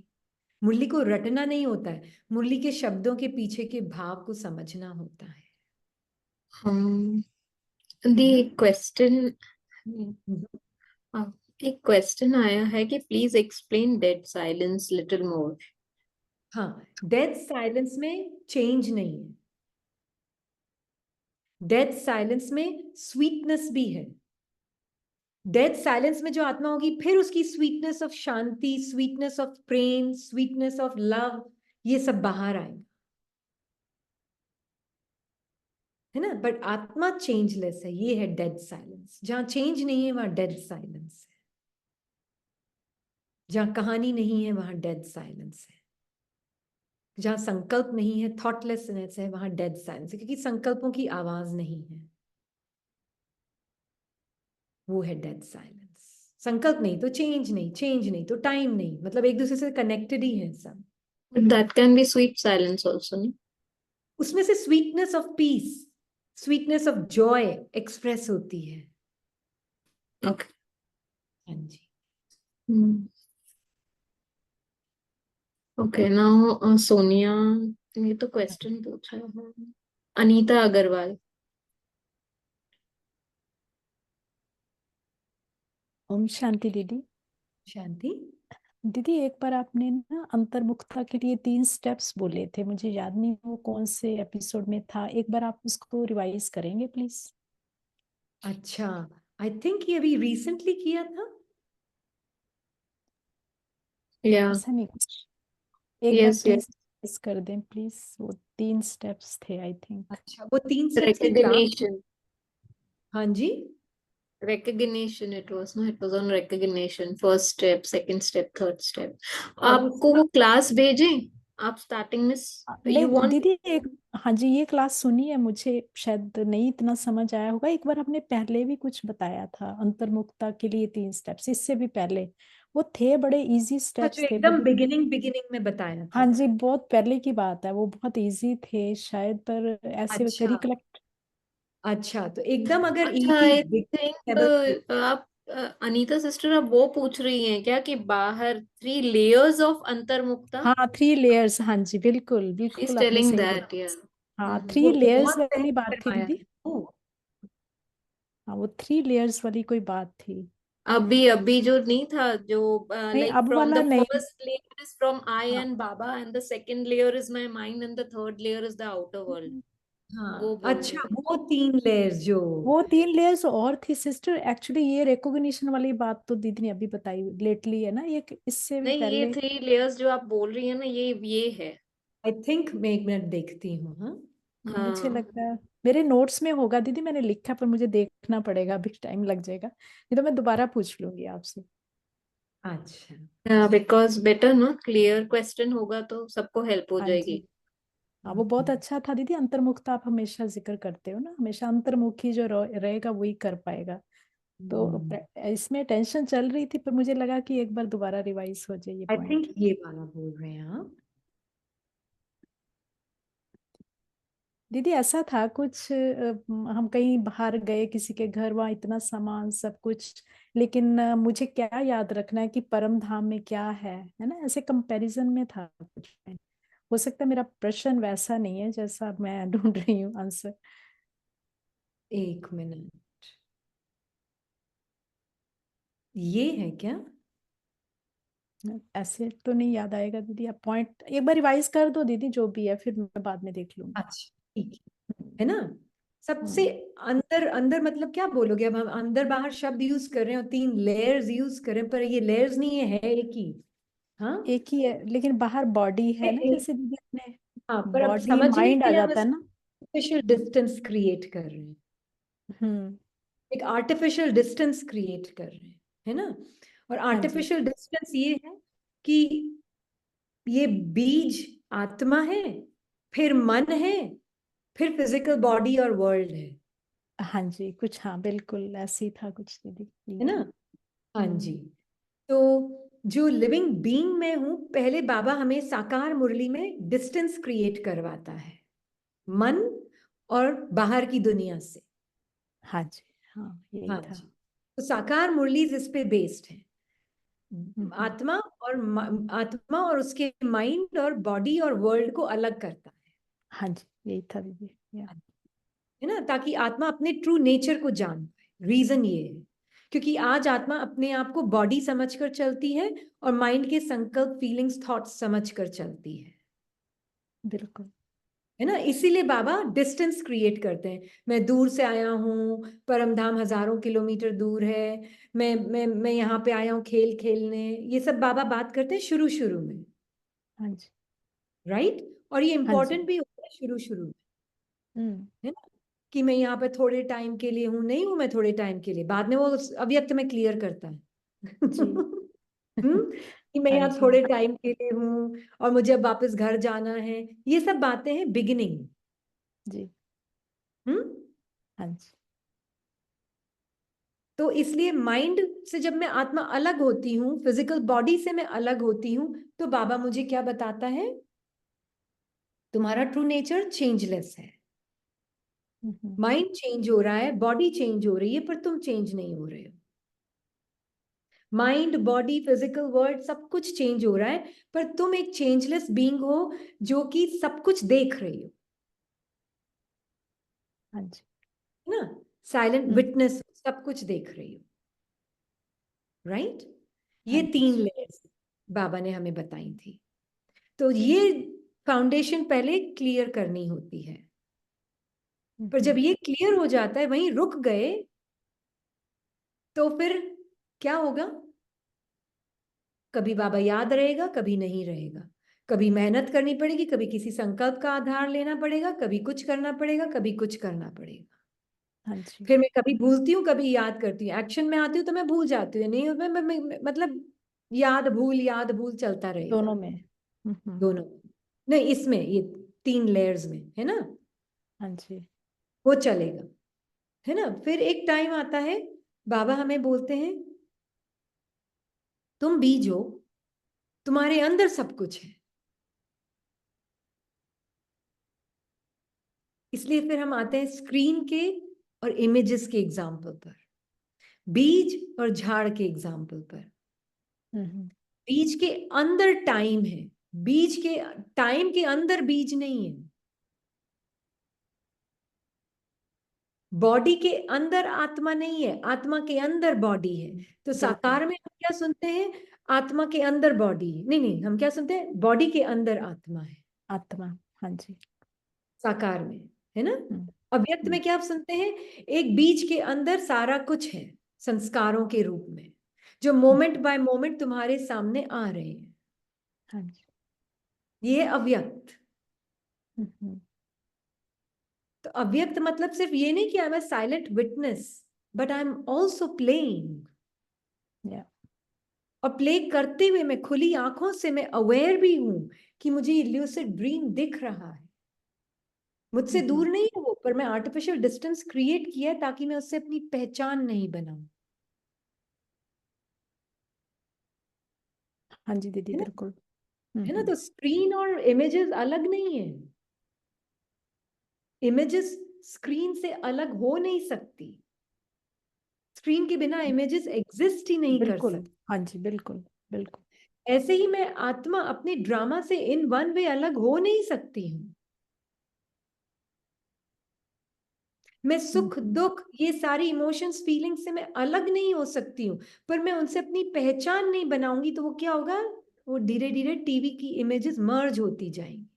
मुरली को रटना नहीं होता है, मुरली के शब्दों के पीछे के भाव को समझना होता है दी ना? क्वेश्चन, हम्म। एक क्वेश्चन आया है कि please explain dead silence little more. हाँ, डेथ साइलेंस में चेंज नहीं है, डेथ साइलेंस में स्वीटनेस भी है। डेथ साइलेंस में जो आत्मा होगी, फिर उसकी sweetness of Shanti, sweetness of Prem, sweetness of love, ये सब बाहर आएगा, है ना। बट आत्मा चेंजलेस है, ये है डेड साइलेंस। जहां चेंज नहीं है वहां डेड साइलेंस है, जहां कहानी नहीं है वहां डेड साइलेंस है, जहां संकल्प नहीं है, थॉटलेसनेस है, वहां डेड साइलेंस है, क्योंकि संकल्पों की आवाज नहीं है, वो है डेड साइलेंस। संकल्प नहीं तो चेंज नहीं, चेंज नहीं तो टाइम नहीं, मतलब एक दूसरे से कनेक्टेड ही है सब। But that can be sweet silence also, नहीं? उसमें से sweetness of peace, sweetness of Joy express होती है। ओके। हाँ जी। ओके, नाउ सोनिया, ये तो क्वेश्चन पूछा है। अनीता अग्रवाल। ओम शांति दीदी। शांति। दीदी एक बार आपने ना अंतर्मुखता के लिए 3 स्टेप्स बोले थे, मुझे याद नहीं वो कौन से एपिसोड में था, एक बार आप उसको रिवाइज करेंगे प्लीज। अच्छा, आई थिंक ये अभी रिसेंटली किया था। या ऐसा नहीं कुछ, एक बार यस प्लीज यस रिवाइज कर दें प्लीज, वो 3 स्टेप्स थे आई थिंक। अच्छा, वो 3 स्टेप्स की क्लास। recognition हाँ जी, recognition it was no, it was on recognition, first step, second step, third step. और आपको वो क्लास भेजें? आप स्टार्टिंग में नहीं you want दीदी एक, हाँ जी ये क्लास सुनी है, मुझे शायद नहीं इतना समझ आया होगा, एक बार आपने पहले भी कुछ बताया था अंतर्मुखता के लिए 3 स्टेप्स, इससे भी पहले वो थे, बड़े इजी जो स्टेप्स थे एकदम बट। बिगिनिंग में बताया हाँ था। जी बहुत पहले की बात है, वो बहुत इजी थे शायद, पर ऐसे अच्छा रिकलेक्ट। अच्छा, तो एकदम अगर अच्छा इजी आई बिगिनिंग लेवल पे। थिंक आप अनीता सिस्टर आप वो पूछ रही हैं क्या कि बाहर 3 layers ऑफ अंतर्मुक्ता? हाँ 3 लेयर्स, हाँ जी बिल्कुल शी इज बिल्कुल आपने टेलिंग सही बोला। दैट या हाँ वो 3 लेयर्स बहुत वाली पहले बात थी करवाया दीदी। था वो। हाँ वो 3 लेयर्स वाली कोई बात थी। अभी अभी जो नहीं था जो नहीं like अब from वाला the नहीं। first layer is from I हाँ and Baba and the second layer is my mind and the third layer is the outer world, वो हाँ, बोल रहे अच्छा, हैं। वो 3 लेयर्स जो। वो 3 लेयर्स और थी सिस्टर, एक्चुअली ये रिकॉग्निशन वाली बात तो दीदी ने अभी बताई लेटली है ना, ये इससे भी नहीं ये पहले। 3 layers जो आप बोल रही है ना ये है। आई थिंक मैं 1 मिनट देखती हूँ। हाँ, मुझे हाँ लगता है मेरे नोट्स में होगा दीदी, मैंने लिखा पर मुझे देखना पड़ेगा, अभी टाइम लग जाएगा, नहीं तो मैं दोबारा पूछ लूंगी आपसे। अच्छा। बिकॉज बेटर ना क्लियर क्वेश्चन होगा तो सबको हेल्प हो हाँ जी। जाएगी। हाँ वो बहुत अच्छा था दीदी, अंतर्मुखता आप हमेशा जिक्र करते हो ना, हमेशा अंतर्मुखी जो रहेगा वही कर पाएगा। तो इसमें टेंशन चल रही थी, पर मुझे लगा कि एक बार दोबारा रिवाइज हो जाए ये आई पॉइंट। थिंक ये वाला बोल रहे हैं आप। दीदी ऐसा था कुछ हम कहीं बाहर गए किसी के घर, वहाँ इतना सामान सब कुछ, लेकिन मुझे क्या याद रखना है कि परम धाम में क्या है ना, ऐसे कंपैरिजन में था कुछ। हो सकता है मेरा प्रश्न वैसा नहीं है जैसा मैं ढूंढ रही हूँ आंसर। 1 मिनट, ये है क्या? ऐसे तो नहीं याद आएगा दीदी, आप पॉइंट एक बार रिवाइज कर दो दीदी, जो भी है फिर मैं बाद में देख लूंगी। अच्छा, ठीक है ना। सबसे हम्म, अंदर अंदर मतलब क्या बोलोगे? अब हम अंदर बाहर शब्द यूज कर रहे हैं और 3 लेयर्स यूज कर रहे हैं, पर ये लेयर्स नहीं है एक ही। हाँ, एक ही है लेकिन बाहर बॉडी है ना, एक- जैसे दीदी अपने हाँ, पर अब बॉडी समझने माइंड के आ लिए हम जाता है ना। आर्टिफिशियल डिस्टेंस क्रिएट कर रहे हैं। हम्म। एक आर्टिफिशियल डिस्टेंस क्रिएट कर रहे हैं, है ना। और हाँ जी। आर्टिफिशियल डिस्टेंस ये है कि ये बीज आत्मा है, फिर मन है, फिर फिजिकल बॉडी और वर्ल्ड हाँ जी कुछ, हाँ बिल्कुल ऐसे ही था कुछ दीदी है ना। यही। हाँ जी। तो जो लिविंग बीइंग में हूं, पहले बाबा हमें साकार मुरली में डिस्टेंस क्रिएट करवाता है मन और बाहर की दुनिया से। हाँ जी हाँ यही हाँ था। जी, तो साकार मुरलीज इस पे बेस्ड है। हम्म, आत्मा और आत्मा और उसके माइंड और बॉडी और वर्ल्ड को अलग करता हाँ जी यही था दीदी या। है ना, ताकि आत्मा अपने ट्रू नेचर को जान पाए। रीजन ये है क्योंकि आज आत्मा अपने आप को बॉडी समझकर चलती है और माइंड के संकल्प फीलिंग्स थॉट्स समझकर चलती बिल्कुल। है ना। इसीलिए बाबा डिस्टेंस क्रिएट करते हैं। मैं दूर से आया हूँ, परमधाम हजारों किलोमीटर दूर है, मैं यहाँ पे आया हूँ खेल खेलने, ये सब बाबा बात करते हैं शुरू शुरू में। हाँ जी। राइट, और ये हाँ जी। इंपॉर्टेंट भी होता है शुरू शुरू में, हम्म। है ना, कि मैं यहाँ पे थोड़े टाइम के लिए हूँ, नहीं हूँ मैं थोड़े टाइम के लिए, बाद में वो अव्यक्त में क्लियर करता है। जी। कि मैं हाँ यहाँ जी। थोड़े टाइम के लिए हूँ और मुझे अब वापस घर जाना है। ये सब बातें हैं बिगिनिंग। जी। हम्म। हाँ जी। तो इसलिए माइंड से जब मैं आत्मा अलग होती हूँ, फिजिकल बॉडी से मैं अलग होती हूँ, तो बाबा मुझे क्या बताता है? तुम्हारा ट्रू नेचर चेंजलेस है। हम्म, माइंड चेंज हो रहा है, बॉडी चेंज हो रही है, पर तुम चेंज नहीं हो रहे हो। माइंड बॉडी फिजिकल वर्ल्ड सब कुछ चेंज हो रहा है, पर तुम एक चेंजलेस बीइंग हो जो कि सब कुछ देख रही हो, हाँ जी। है ना। साइलेंट हम्म, विटनेस, सब कुछ देख रही हो। राइट, हाँ ये 3 जी। लेयर्स। बाबा ने हमें बताई थी। तो ये फाउंडेशन पहले क्लियर करनी होती है, पर जब ये क्लियर हो जाता है, वहीं रुक गए, तो फिर क्या होगा? कभी बाबा याद रहेगा, कभी नहीं रहेगा, कभी मेहनत करनी पड़ेगी, कभी किसी संकल्प का आधार लेना पड़ेगा, कभी कुछ करना पड़ेगा, कभी कुछ करना पड़ेगा। हाँ जी। फिर मैं कभी भूलती हूँ, कभी याद करती हूँ, एक्शन में आती हूँ तो मैं भूल जाती हूँ, नहीं मतलब याद भूल चलता रहेगा। दोनों में। दोनों नहीं, इसमें ये 3 लेयर्स में है ना, हाँ जी। वो चलेगा, है ना। फिर एक टाइम आता है, बाबा हमें बोलते हैं तुम बीज हो, तुम्हारे अंदर सब कुछ है। इसलिए फिर हम आते हैं स्क्रीन के और इमेजेस के एग्जाम्पल पर, बीज और झाड़ के एग्जाम्पल पर। बीज के अंदर टाइम है, बीज के टाइम के अंदर बीज नहीं है। बॉडी के अंदर आत्मा नहीं है, आत्मा के अंदर बॉडी है। तो साकार में हम क्या सुनते हैं? आत्मा के अंदर बॉडी है। नहीं नहीं, हम क्या सुनते हैं? बॉडी के अंदर आत्मा है, आत्मा। हाँ जी। साकार में, है ना। अव्यक्त में क्या आप सुनते हैं? एक बीज के अंदर सारा कुछ है, संस्कारों के रूप में, जो मोमेंट बाय मोमेंट तुम्हारे सामने आ रहे हैं। हाँ जी। ये है अव्यक्त। तो अव्यक्त मतलब सिर्फ ये नहीं कि I am a silent witness, but I am also playing. और प्ले करते हुए मैं खुली आंखों से मैं अवेयर भी हूं कि मुझे ये ल्यूसिड ड्रीम दिख रहा है। मुझसे दूर नहीं है वो, पर मैं आर्टिफिशियल डिस्टेंस क्रिएट किया है ताकि मैं उससे अपनी पहचान नहीं बनाऊं। हाँ जी दीदी, है ना? बिल्कुल। है ना। तो स्क्रीन और इमेजेस अलग नहीं है, इमेजेस स्क्रीन से अलग हो नहीं सकती, स्क्रीन के बिना इमेजेस एग्जिस्ट ही नहीं कर बिल्कुल। सकती। हाँ जी, बिल्कुल बिल्कुल। ऐसे ही मैं आत्मा अपने ड्रामा से इन वन वे अलग हो नहीं सकती हूं। मैं सुख दुख ये सारी इमोशंस फीलिंग्स से मैं अलग नहीं हो सकती हूँ, पर मैं उनसे अपनी पहचान नहीं बनाऊंगी तो वो क्या होगा? वो धीरे धीरे टीवी की इमेजेस मर्ज होती जाएंगी।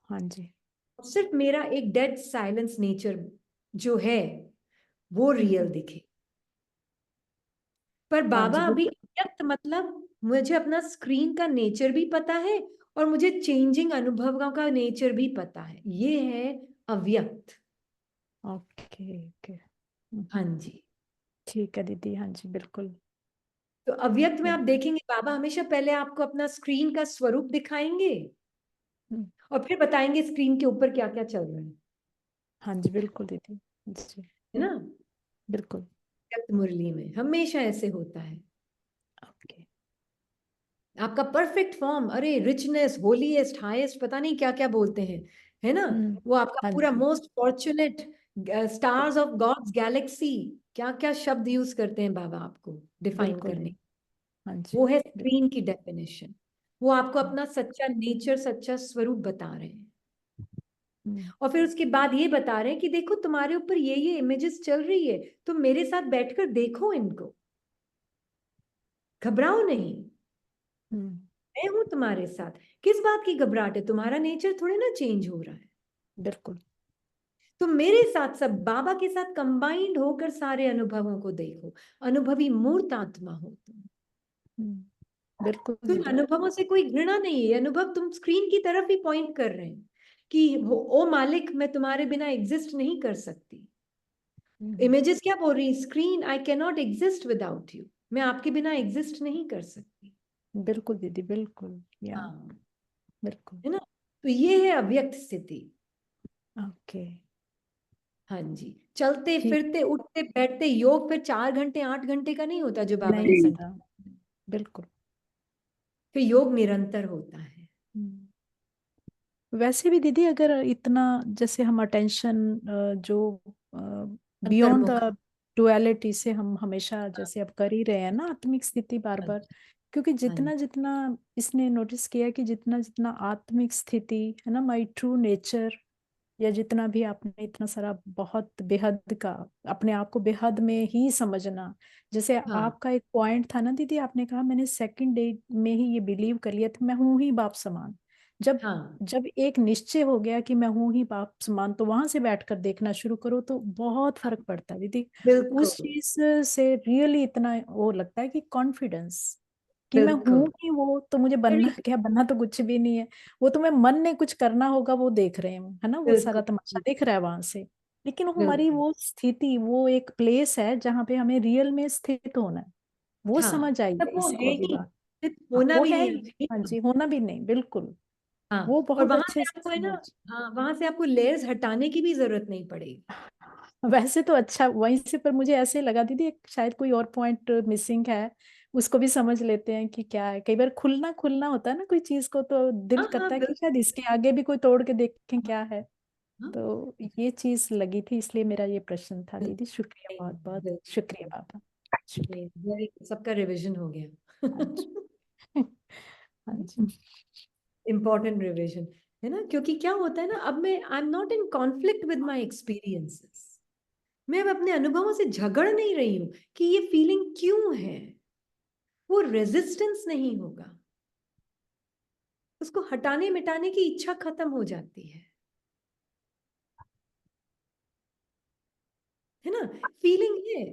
हाँ जी। सिर्फ मेरा एक डेड साइलेंस नेचर जो है वो रियल दिखे। पर हाँ बाबा जी, अभी बिल्कुल। अव्यक्त मतलब मुझे अपना स्क्रीन का नेचर भी पता है और मुझे चेंजिंग अनुभवों का नेचर भी पता है। ये है अव्यक्त। Okay okay. हाँ जी। ठीक है दीदी। हाँ जी, बिल्कुल। तो अव्यक्त में आप देखेंगे बाबा हमेशा पहले आपको अपना स्क्रीन का स्वरूप दिखाएंगे और फिर बताएंगे स्क्रीन के ऊपर क्या क्या चल रहा है। हाँ जी, बिल्कुल दीदी जी। है ना। बिल्कुल। अव्यक्त मुरली में हमेशा ऐसे होता है। ओके। आपका परफेक्ट फॉर्म, अरे रिचनेस, होलीएस्ट, हाईएस्ट, पता नहीं क्या क्या बोलते हैं, है ना। वो आपका हाँ पूरा जी, most fortunate, stars of gods galaxy, क्या क्या शब्द यूज करते हैं बाबा आपको डिफाइन बिल्कुल करने। दीदी। हाँ जी। वो है स्क्रीन की डेफिनेशन। वो आपको अपना सच्चा नेचर, सच्चा स्वरूप बता रहे हैं। और फिर उसके बाद ये बता रहे हैं कि देखो तुम्हारे ऊपर ये इमेजेस चल रही है, तुम मेरे साथ बैठकर देखो इनको, घबराओ नहीं, मैं हूं तुम्हारे साथ। किस बात की घबराहट है? तुम्हारा नेचर थोड़ी ना चेंज हो रहा है। बिल्कुल। तुम मेरे साथ, सब बाबा के साथ कंबाइंड होकर सारे अनुभवों को देखो। अनुभवी मूर्त आत्मा हो तुम। बिल्कुल तो इन दीदी। अनुभवों से कोई घृणा नहीं है। अनुभव तुम स्क्रीन की तरफ ही पॉइंट कर रहे हैं कि ओ मालिक, मैं तुम्हारे बिना एग्जिस्ट नहीं कर सकती। इमेजेस क्या बोल रही? Screen, I can not exist without you, मैं आपके बिना एग्जिस्ट नहीं कर सकती। बिल्कुल दीदी, बिल्कुल। या हाँ, बिल्कुल। है ना। तो ये है अव्यक्त स्थिति। ओके। हाँ जी। चलते ठीक। फिरते उठते बैठते योग फिर 4 घंटे 8 घंटे का नहीं होता जो बाबा नहीं ने होता। बिल्कुल। फिर योग निरंतर होता है। वैसे भी दीदी, अगर इतना जैसे हम अटेंशन जो बियॉन्ड अंतर्मुख। द डुअलिटी से हम हमेशा जैसे अब कर ही रहे हैं ना, आत्मिक स्थिति बार हाँ बार, जी, क्योंकि हाँ जितना जितना इसने नोटिस किया कि जितना जितना आत्मिक स्थिति है ना, माई ट्रू नेचर या जितना भी आपने इतना सारा बहुत बेहद का अपने आप को बेहद में ही समझना, जैसे हाँ आपका एक पॉइंट था ना दीदी, आपने कहा मैंने सेकंड डे में ही ये बिलीव कर लिया था मैं हूं ही बाप समान। जब हाँ जब एक निश्चय हो गया कि मैं हूं ही बाप समान, तो वहां से बैठकर देखना शुरू करो तो बहुत फर्क पड़ता है दीदी। उस बिल्कुल चीज से रियली इतना वो लगता है कि कॉन्फिडेंस कि मैं हूं बिल्कुल ही वो, तो मुझे बनना Very- क्या, बनना तो कुछ भी नहीं है। वो तो मैं मन ने कुछ करना होगा वो देख रहे हैं, है ना, वो सारा बिल्कुल तमाशा दिख रहा है वहां से। लेकिन वो हमारी बिल्कुल वो स्थिति, वो एक प्लेस है जहाँ पे हमें रियल में स्थित होना है। वो हाँ समझ आई तब है वो इसको है अभी ही, बात। सिर्फ हाँ होना वो भी है नहीं ही। हाँ है। जी, होना भी नहीं, बिल्कुल। वो हाँ और बहुत वहां अच्छे से से आपको है ना, समझ। हाँ वहां से आपको लेयर्स हटाने की भी जरूरत नहीं पड़ेगी। वैसे तो अच्छा वहीं से, पर मुझे ऐसे लगा दीदी एक शायद कोई और पॉइंट मिसिंग है, उसको भी समझ लेते हैं कि क्या है। कई बार खुलना खुलना होता है ना कोई चीज को, तो दिल हाँ हाँ करता है कि शायद बिल्कुल इसके आगे भी कोई तोड़ के देखें क्या है। हाँ तो ये चीज लगी थी, इसलिए मेरा ये प्रश्न था दीदी। शुक्रिया, बिल्कुल बहुत बहुत बिल्कुल। शुक्रिया बाबा। शुक्रिया। सबका रिवीजन हो हाँ गया। जी। हाँ जी। इम्पोर्टेंट रिवीजन है ना, क्योंकि क्या होता है ना, अब मैं I am not in conflict with my experiences. मैं अब अपने अनुभवों से झगड़ नहीं रही हूं कि ये फीलिंग क्यों है। वो रेजिस्टेंस नहीं होगा, उसको हटाने मिटाने की इच्छा खत्म हो जाती है ना। फीलिंग है,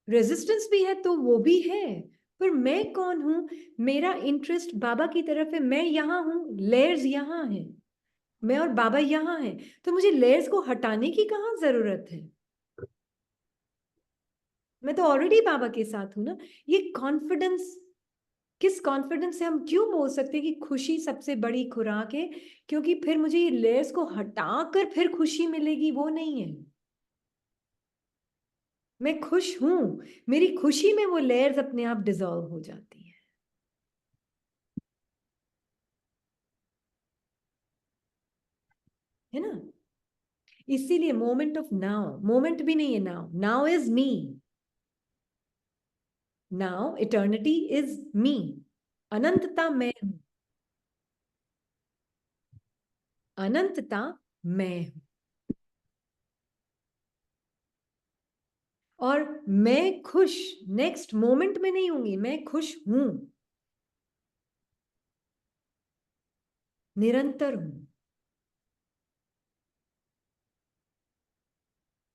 रेजिस्टेंस भी है तो वो भी है, पर मैं कौन हूं। मेरा इंटरेस्ट बाबा की तरफ है, मैं यहां हूं, लेयर्स यहां है, मैं और बाबा यहां हैं, तो मुझे लेयर्स को हटाने की कहां जरूरत है। मैं तो ऑलरेडी बाबा के साथ हूं ना। ये कॉन्फिडेंस, किस कॉन्फिडेंस से हम क्यों बोल सकते हैं कि खुशी सबसे बड़ी खुराक है, क्योंकि फिर मुझे ये लेयर्स को हटाकर फिर खुशी मिलेगी, वो नहीं है। मैं खुश हूं, मेरी खुशी में वो लेयर्स अपने आप डिसॉल्व हो जाती है ना। इसीलिए मोमेंट ऑफ नाउ, मोमेंट भी नहीं है now, now is me, now eternity is me, अनंतता मैं हूं, अनंतता मैं हूं। और मैं खुश नेक्स्ट मोमेंट में नहीं होंगी, मैं खुश हूं, निरंतर हूं।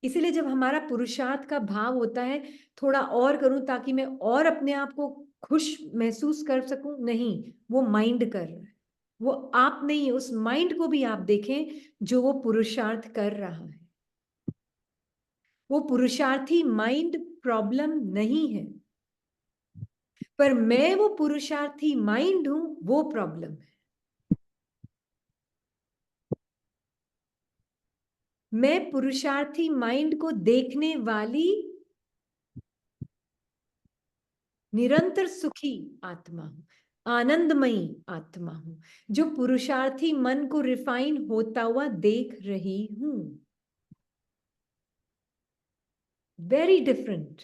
इसीलिए जब हमारा पुरुषार्थ का भाव होता है थोड़ा और करूं ताकि मैं और अपने आप को खुश महसूस कर सकूं, नहीं, वो माइंड कर रहा है, वो आप नहीं, उस माइंड को भी आप देखें जो वो पुरुषार्थ कर रहा है। वो पुरुषार्थी माइंड प्रॉब्लम नहीं है, पर मैं वो पुरुषार्थी माइंड हूं, वो प्रॉब्लम है। मैं पुरुषार्थी माइंड को देखने वाली निरंतर सुखी आत्मा हूं, आनंदमयी आत्मा हूं, जो पुरुषार्थी मन को रिफाइन होता हुआ देख रही हूं। Very different.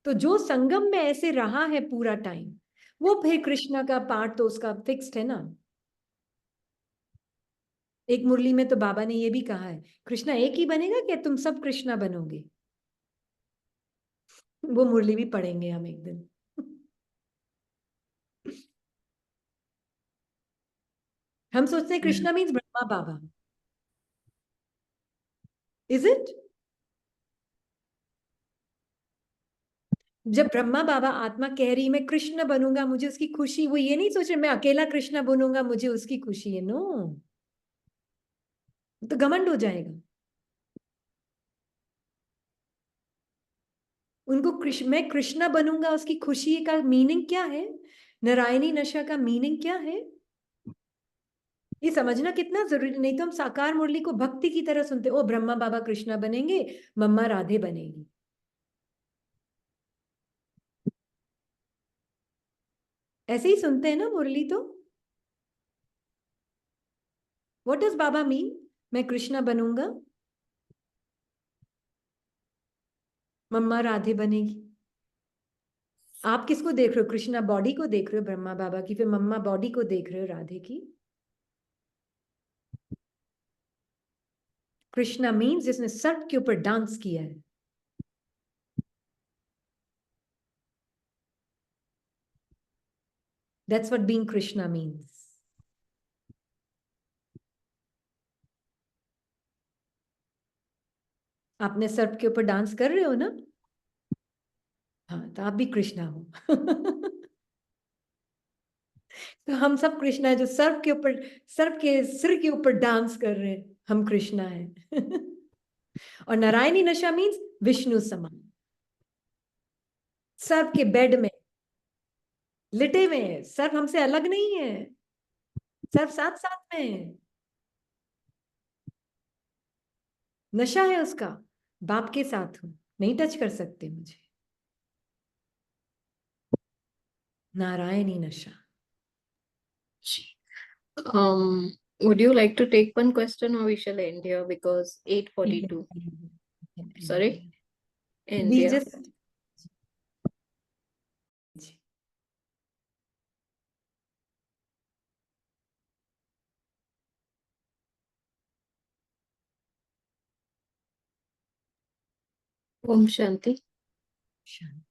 तो जो संगम में ऐसे रहा है पूरा टाइम, वो फिर कृष्णा का पार्ट तो उसका फिक्स्ड है ना। एक मुरली में तो बाबा ने ये भी कहा है, कृष्णा एक ही बनेगा क्या, तुम सब कृष्णा बनोगे। वो मुरली भी पढ़ेंगे हम एक दिन। हम सोचते हैं Krishna means Brahma Baba, is it. जब ब्रह्मा बाबा आत्मा कह रही मैं कृष्ण बनूंगा मुझे उसकी खुशी, वो ये नहीं सोच रहे मैं अकेला कृष्ण बनूंगा मुझे उसकी खुशी है, नो, तो घमंड हो जाएगा। उनको मैं कृष्णा बनूंगा उसकी खुशी का मीनिंग क्या है, नारायणी नशा का मीनिंग क्या है, ये समझना कितना जरूरी। नहीं तो हम साकार मुरली को भक्ति की तरह सुनते, ओ ब्रह्मा बाबा कृष्णा बनेंगे, मम्मा राधे बनेगी, ऐसे ही सुनते हैं ना मुरली। तो व्हाट डज बाबा मीन, मैं कृष्णा बनूंगा, मम्मा राधे बनेगी। आप किसको देख रहे हो, कृष्णा बॉडी को देख रहे हो ब्रह्मा बाबा की, फिर मम्मा बॉडी को देख रहे हो राधे की। कृष्णा मीन्स जिसने सर्प के ऊपर डांस किया है। That's what being Krishna means. आपने सर्प के ऊपर डांस कर रहे हो ना? हाँ, तो आप भी कृष्णा हो। तो हम सब कृष्णा है जो सर्प के ऊपर, सर्प के सिर के ऊपर डांस कर रहे हैं, हम कृष्णा है। और नारायणी नशा मीन्स विष्णु समान, सर्प के बेड में लिटे हुए हैं। सर्प हमसे अलग नहीं है, सर्प साथ साथ में है। नशा है उसका, बाप के साथ हूं, नहीं टच कर सकते मुझे। नारायणी नशा। Would you like to take one question or we shall end here because 8:42? Sorry? End We here. just Om Shanti. Shanti.